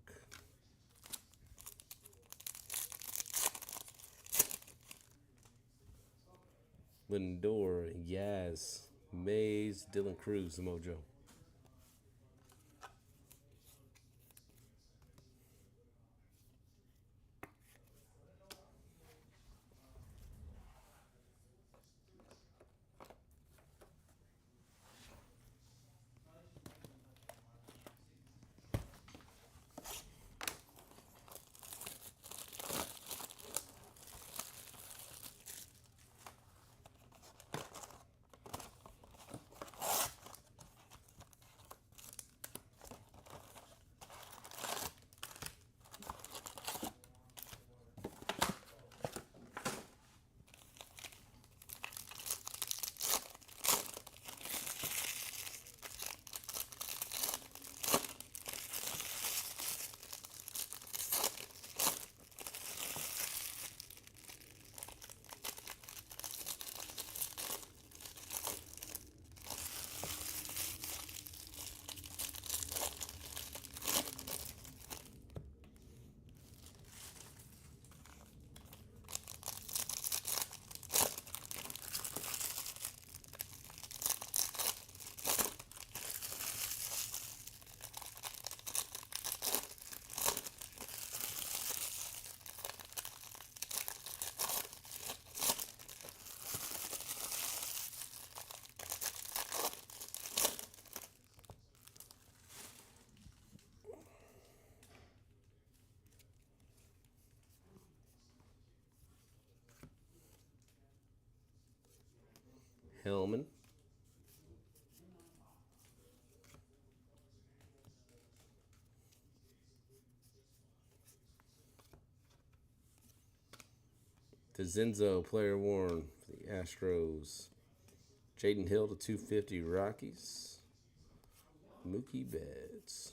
Lindor, Yaz, Mays, Dylan Cruz, the Mojo. Hellman. DeZenzo, player worn for the Astros. Jaden Hill to 250 Rockies. Mookie Betts.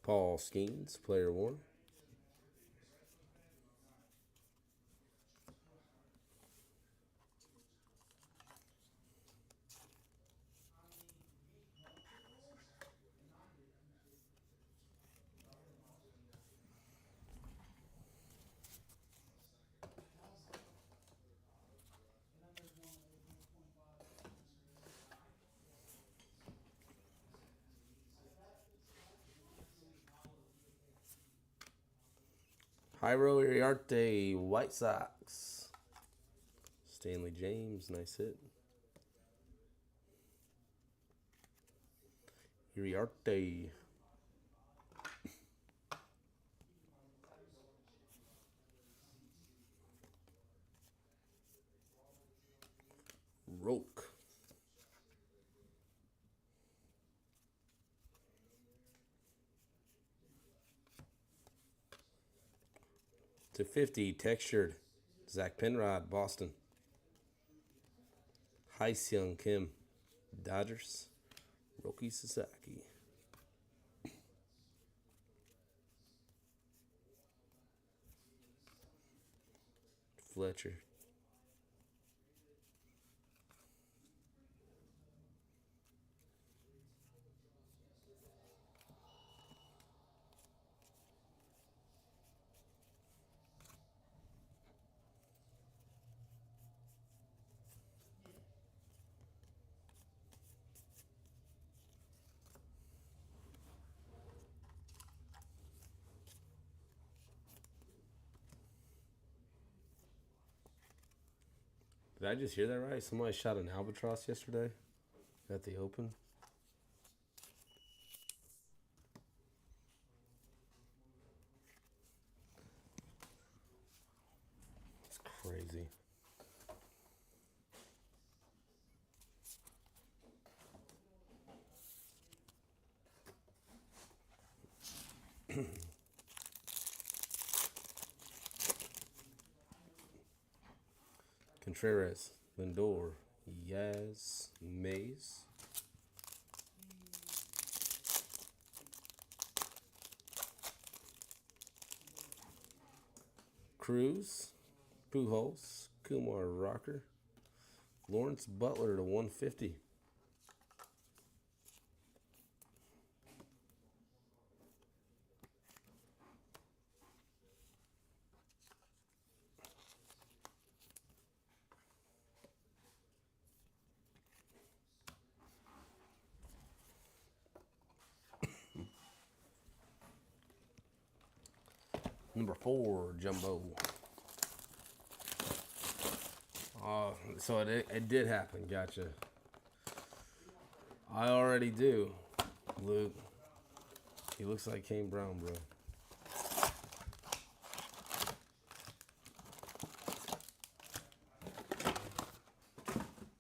Paul Skeens, player worn. Jairo Iriarte, White Sox. Stanley James, nice hit. Iriarte. Roke. /50, textured. Zach Penrod, Boston. Hyseung Kim, Dodgers. Roki Sasaki. Fletcher. Did I just hear that right? Somebody shot an albatross yesterday at the Open. It's crazy. Contreras, Lindor, Yaz, Mays. Cruz, Pujols, Kumar Rocker, Lawrence Butler /150. Number 4, Jumbo. So it did happen. Gotcha. I already do, Luke. He looks like Kane Brown, bro.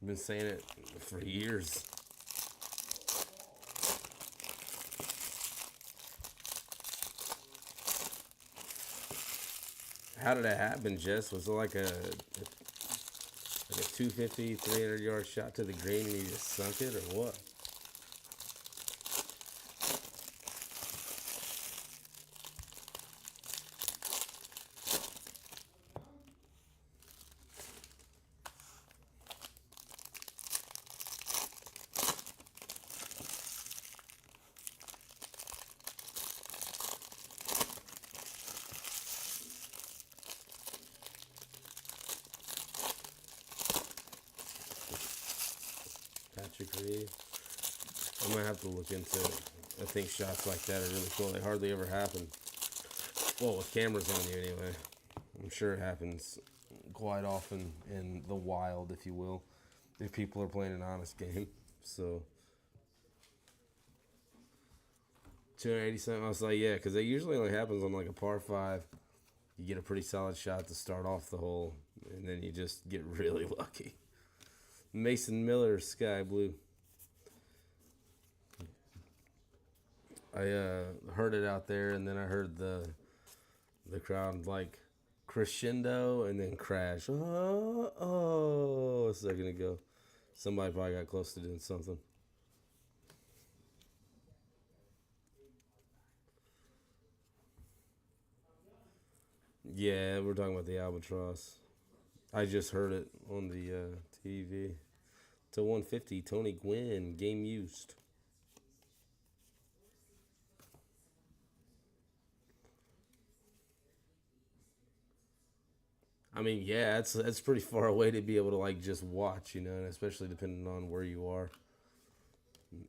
Been saying it for years. How did that happen, Jess? Was it like a 250, 300-yard shot to the green and he just sunk it, or what? Patrick Reed. I'm going to have to look into it. I think shots like that are really cool. They hardly ever happen. Well, with cameras on you anyway. I'm sure it happens quite often in the wild, if you will, if people are playing an honest game. So 287. I was like, yeah, because it usually only happens on like a par 5. You get a pretty solid shot to start off the hole, and then you just get really lucky. Mason Miller, Sky Blue. I heard it out there, and then I heard the crowd like crescendo and then crash. A second ago. Somebody probably got close to doing something. Yeah, we're talking about the albatross. I just heard it on the TV. /150, Tony Gwynn, game used. I mean, yeah, that's pretty far away to be able to like just watch, you know, and especially depending on where you are,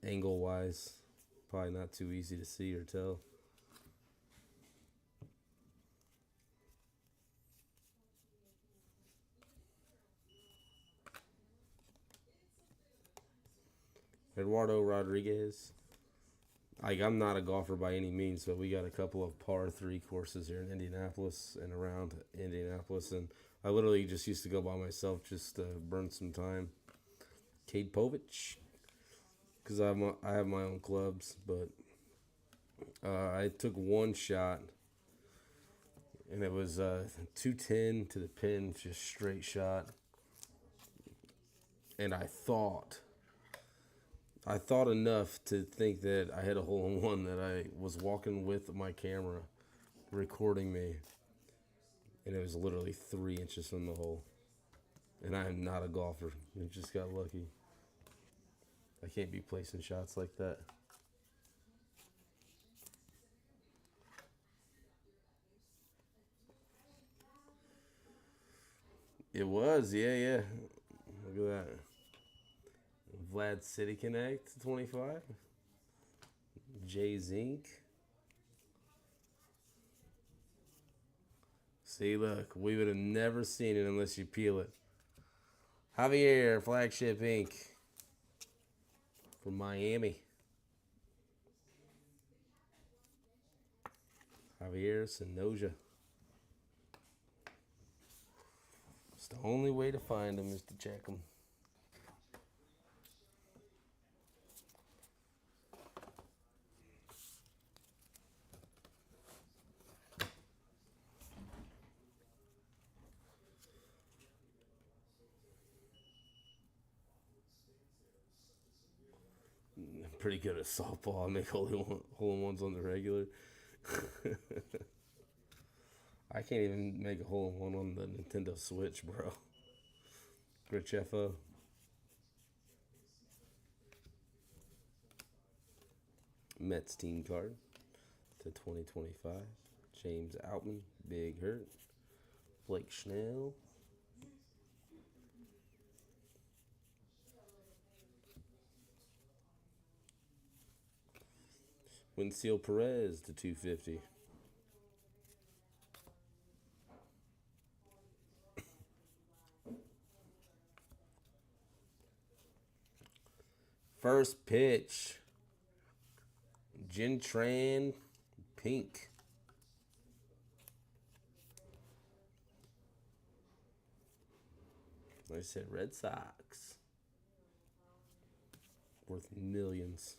angle wise, probably not too easy to see or tell. Eduardo Rodriguez. Like, I'm not a golfer by any means, but we got a couple of par 3 courses here in Indianapolis and around Indianapolis, and I literally just used to go by myself just to burn some time. Cade Povich, because I have my own clubs, but I took one shot, and it was 210 to the pin, just straight shot, and I thought enough to think that I had a hole-in-one, that I was walking with my camera recording me, and it was literally 3 inches from the hole. And I am not a golfer. I just got lucky. I can't be placing shots like that. It was, yeah. Look at that. Vlad City Connect 25. Jay Zink. See, look, we would have never seen it unless you peel it. Javier, Flagship Inc. from Miami. Javier Sanoja. It's the only way to find them is to check them. Pretty good at softball. I make hole-in-ones on the regular. I can't even make a hole-in-one on the Nintendo Switch, bro. Rich FO. Mets team card to 2025. James Outman, Big Hurt. Blake Snell. Winfield Perez to 250. First pitch. Jin Tran Pink. I said Red Sox. Worth millions.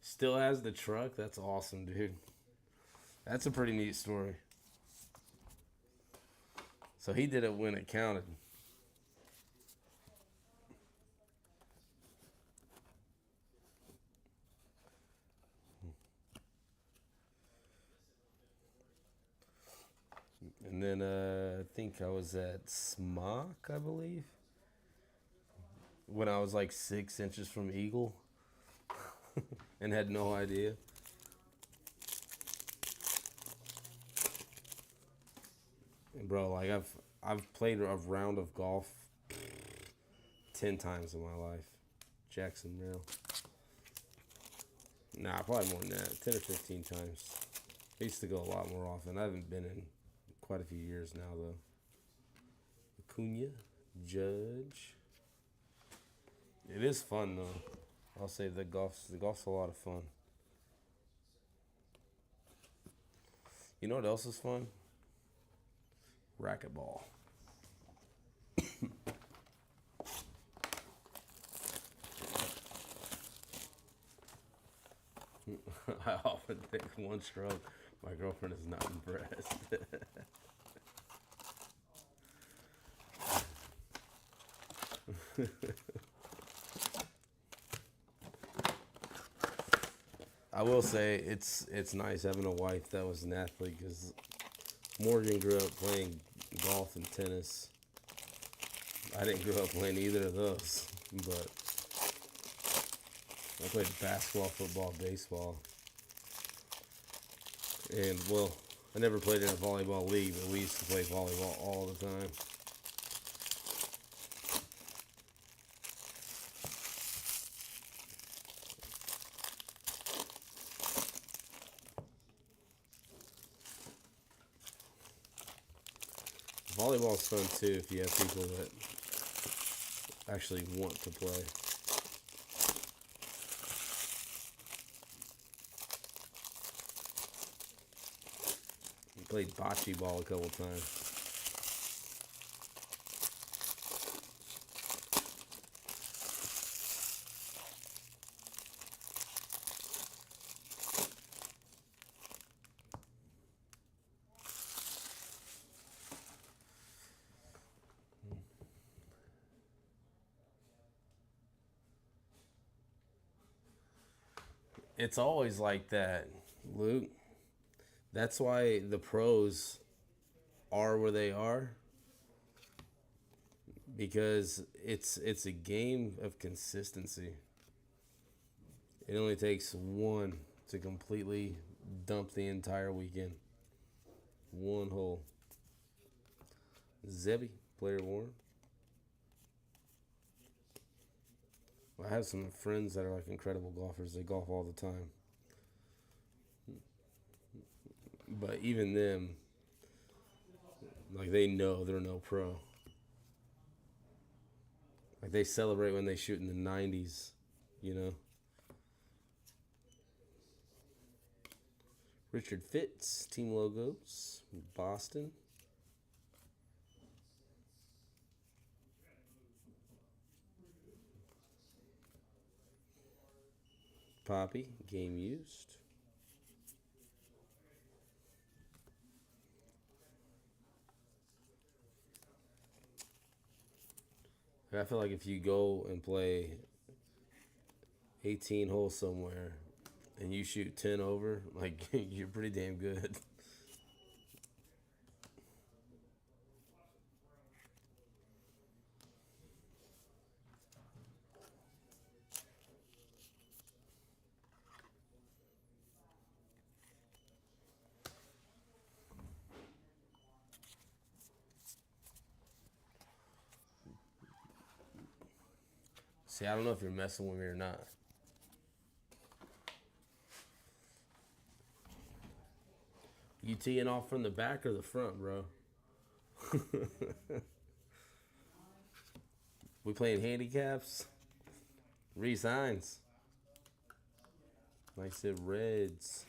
Still has the truck? That's awesome, dude. That's a pretty neat story. So he did it when it counted. And then I think I was at Smock, I believe, when I was like 6 inches from Eagle and had no idea. And bro, like I've played a round of golf 10 times in my life. Jacksonville. Nah, probably more than that. 10 or 15 times. I used to go a lot more often. I haven't been in quite a few years now, though. Acuna, Judge. It is fun, though. I'll say the golf's a lot of fun. You know what else is fun? Racquetball. I often take one stroke. My girlfriend is not impressed. I will say it's nice having a wife that was an athlete, because Morgan grew up playing golf and tennis. I didn't grow up playing either of those, but I played basketball, football, baseball. And, well, I never played in a volleyball league, but we used to play volleyball all the time. Volleyball's fun too if you have people that actually want to play. We played bocce ball a couple times. It's always like that, Luke. That's why the pros are where they are, because it's a game of consistency. It only takes one to completely dump the entire weekend. One hole. Zebby, player warm. I have some friends that are like incredible golfers. They golf all the time. But even them, like, they know they're no pro. Like, they celebrate when they shoot in the 90s, you know? Richard Fitz, team logos, Boston. Poppy, game used. I feel like if you go and play 18 holes somewhere and you shoot 10 over, like, you're pretty damn good. See, I don't know if you're messing with me or not. You teeing off from the back or the front, bro? We playing handicaps? Resigns. Like I said, Reds.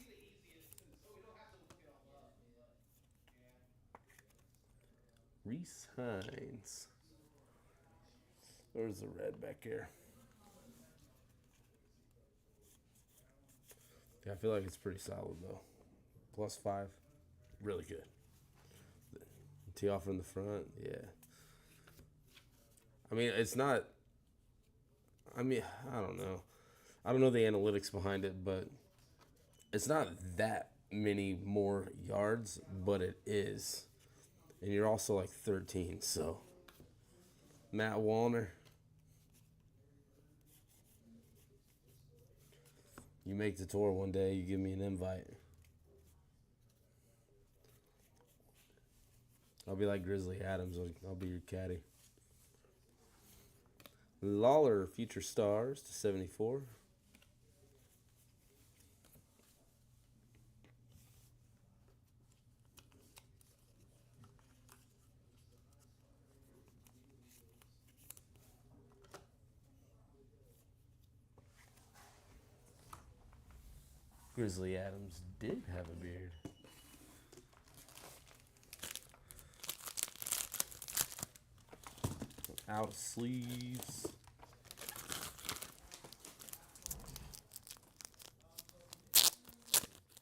Reese Hines. There's the red back here. Yeah, I feel like it's pretty solid though. +5. Really good. Tee off from the front, yeah. I mean, it's not. I mean, I don't know. I don't know the analytics behind it, but it's not that many more yards, but it is. And you're also like 13, so. Matt Wallner. You make the tour one day, you give me an invite. I'll be like Grizzly Adams. I'll be your caddy. Lawler, future stars to 74. Grizzly Adams did have a beard. Out sleeves.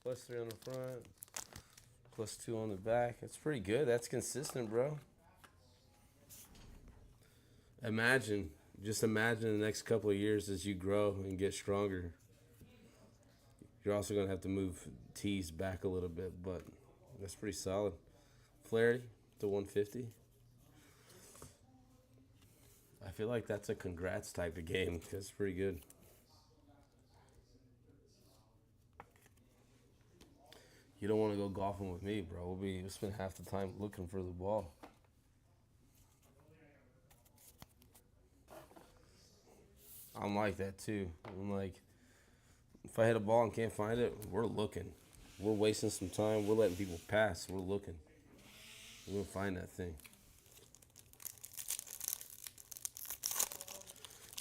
+3 on the front. +2 on the back. That's pretty good. That's consistent, bro. Just imagine the next couple of years as you grow and get stronger. You're also going to have to move tees back a little bit, but that's pretty solid. Flaherty to 150. I feel like that's a congrats type of game. That's pretty good. You don't want to go golfing with me, bro. We'll spend half the time looking for the ball. I'm like that too. I'm like, if I hit a ball and can't find it, we're looking. We're wasting some time. We're letting people pass. We're looking. We're gonna find that thing.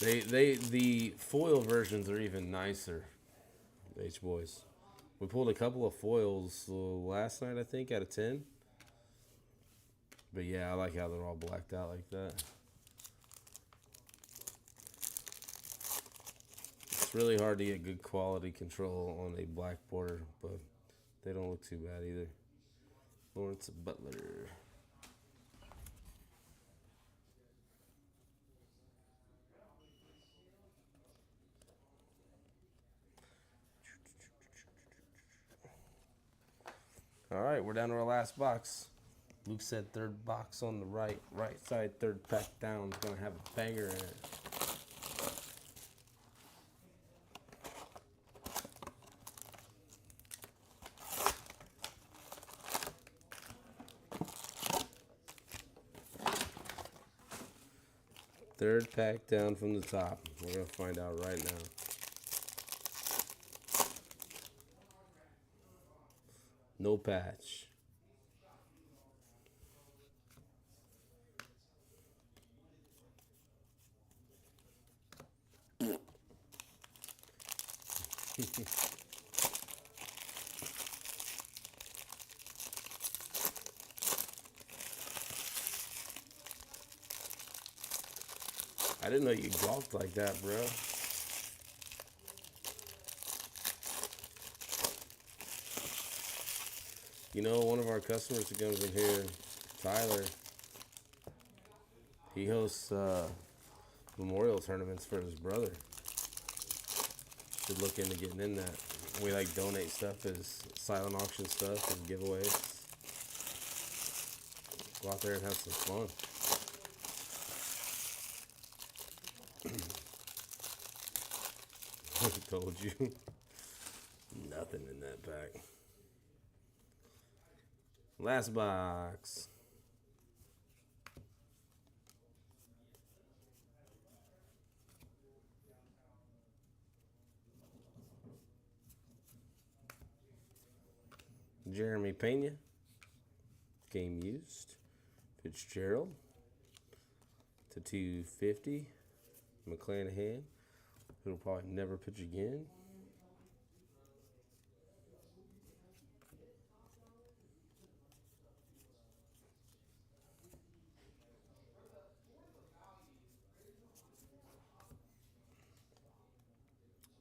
The foil versions are even nicer. H boys. We pulled a couple of foils last night, I think, out of 10. But yeah, I like how they're all blacked out like that. It's really hard to get good quality control on a black border, but they don't look too bad either. Lawrence Butler. All right, we're down to our last box. Luke said third box on the right side, third pack down. Is gonna have a banger in it. Third pack down from the top. We're gonna find out right now. No patch. I didn't know you golfed like that, bro. You know, one of our customers who comes in here, Tyler, he hosts memorial tournaments for his brother. Should look into getting in that. We like donate stuff as silent auction stuff and giveaways. Go out there and have some fun. I told you. Nothing in that pack. Last box. Jeremy Pena. Game used. Fitzgerald. To 250. McClanahan. Who'll probably never pitch again.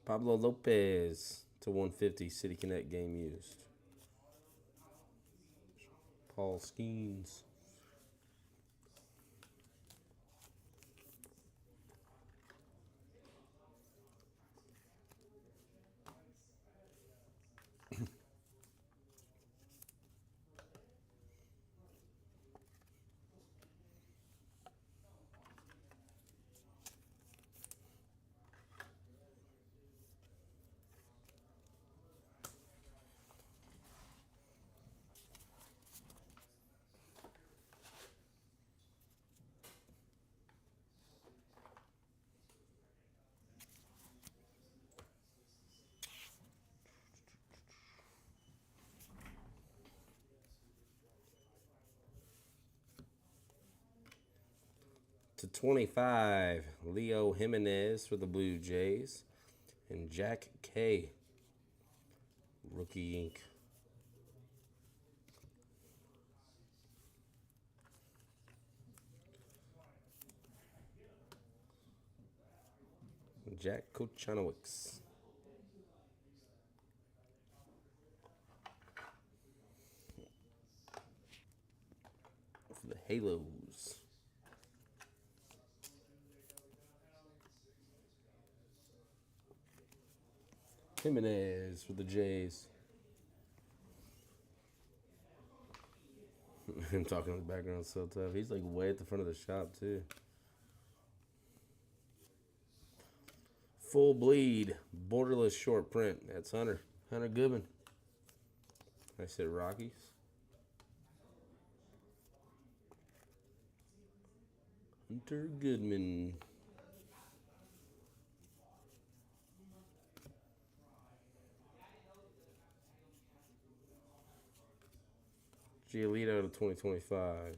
Pablo Lopez to 150. City Connect game used. Paul Skeens. To 25, Leo Jimenez for the Blue Jays. And Jack K. Rookie ink. Jack Kochanowicz. For the Halos. Jimenez for the Jays. Him talking in the background is so tough. He's like way at the front of the shop too. Full bleed, borderless short print. That's Hunter Goodman. I said Rockies. Hunter Goodman. Giolito to 2025.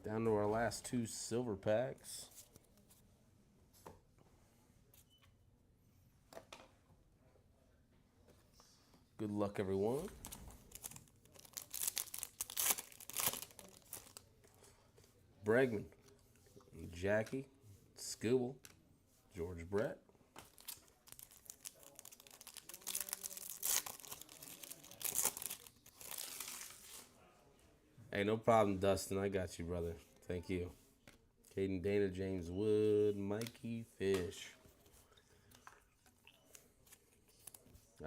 Down to our last 2 silver packs. Good luck, everyone. Bregman, Jackie, Skubal, George Brett. Hey, no problem, Dustin. I got you, brother. Thank you. Caden Dana, James Wood, Mikey Fish.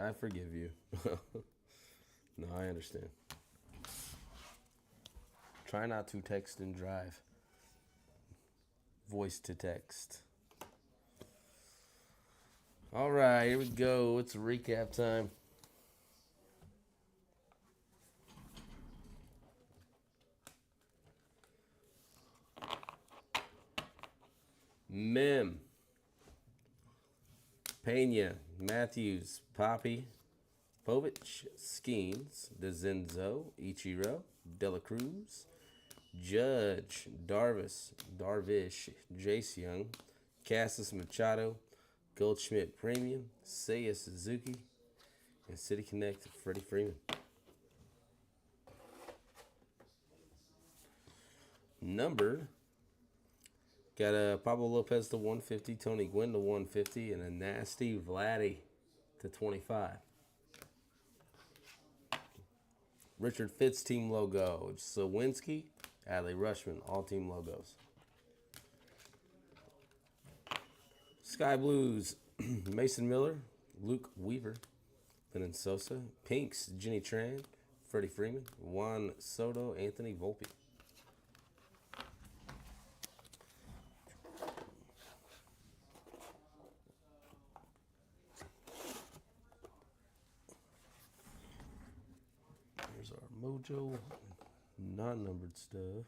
I forgive you. No, I understand. Try not to text and drive. Voice to text. All right, here we go. It's recap time. Mim, Pena, Matthews, Poppy, Povich, Skeens, DeZenzo, Ichiro, Dela Cruz, Judge, Darvish, Jace Young, Cassis Machado, Goldschmidt Premium, Seiya Suzuki, and City Connect, Freddie Freeman. Numbered. Got a Pablo Lopez to 150, Tony Gwynn to 150, and a nasty Vladdy to 25. Richard Fitz team logo. Sawinski, Adley Rushman, all team logos. Sky Blues, Mason Miller, Luke Weaver, Lennon Sosa, Pinks, Jenny Tran, Freddie Freeman, Juan Soto, Anthony Volpe. There's our Mojo, non-numbered stuff.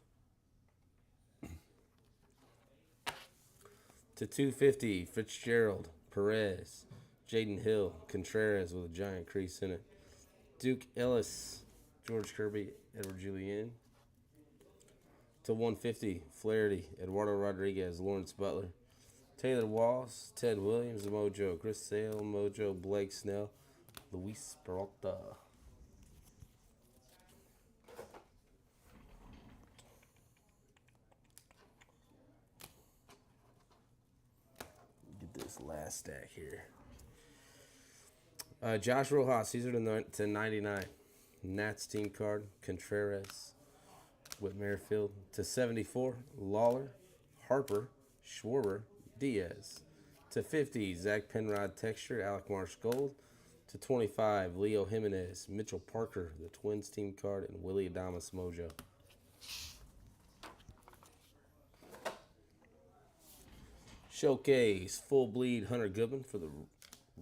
To 250, Fitzgerald, Perez, Jaden Hill, Contreras with a giant crease in it. Duke Ellis, George Kirby, Edward Julian. To 150, Flaherty, Eduardo Rodriguez, Lawrence Butler, Taylor Walls, Ted Williams, Mojo, Chris Sale, Mojo, Blake Snell, Luis Peralta. Get this last stack here. Josh Rojas, Caesar to 99. Nats team card, Contreras, Whit Merrifield. To 74, Lawler, Harper, Schwarber, Diaz. To 50, Zach Penrod texture, Alec Marsh gold. To 25, Leo Jimenez, Mitchell Parker, the Twins team card, and Willie Adames Mojo. Showcase, full bleed Hunter Goodman for the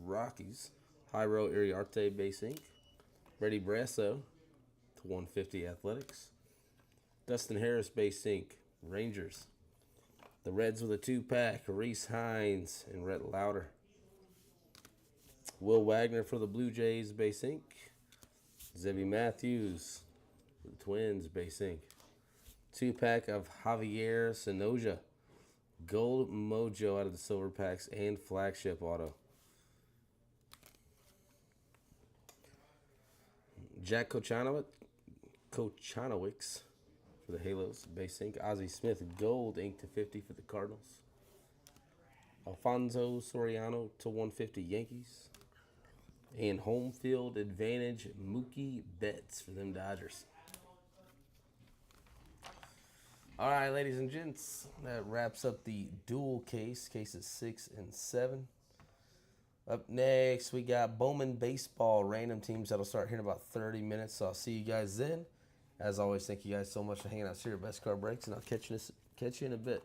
Rockies. Jairo Iriarte base ink. Reddy Brasso to 150 Athletics. Dustin Harris base ink. Rangers. The Reds with a 2-pack. Reese Hines and Rhett Lauder. Will Wagner for the Blue Jays base ink. Zebby Matthews for the Twins base ink. 2-pack of Javier Sonoja. Gold Mojo out of the silver packs and flagship auto. Jack Kochanowicz for the Halos base ink. Ozzie Smith gold ink to 50 for the Cardinals. Alfonso Soriano to 150 Yankees. And home field advantage Mookie Betts for them Dodgers. All right, ladies and gents, that wraps up the dual cases 6 and 7. Up next, we got Bowman Baseball random teams that'll start here in about 30 minutes. So I'll see you guys then. As always, thank you guys so much for hanging out. See your best card breaks, and I'll catch you in a bit.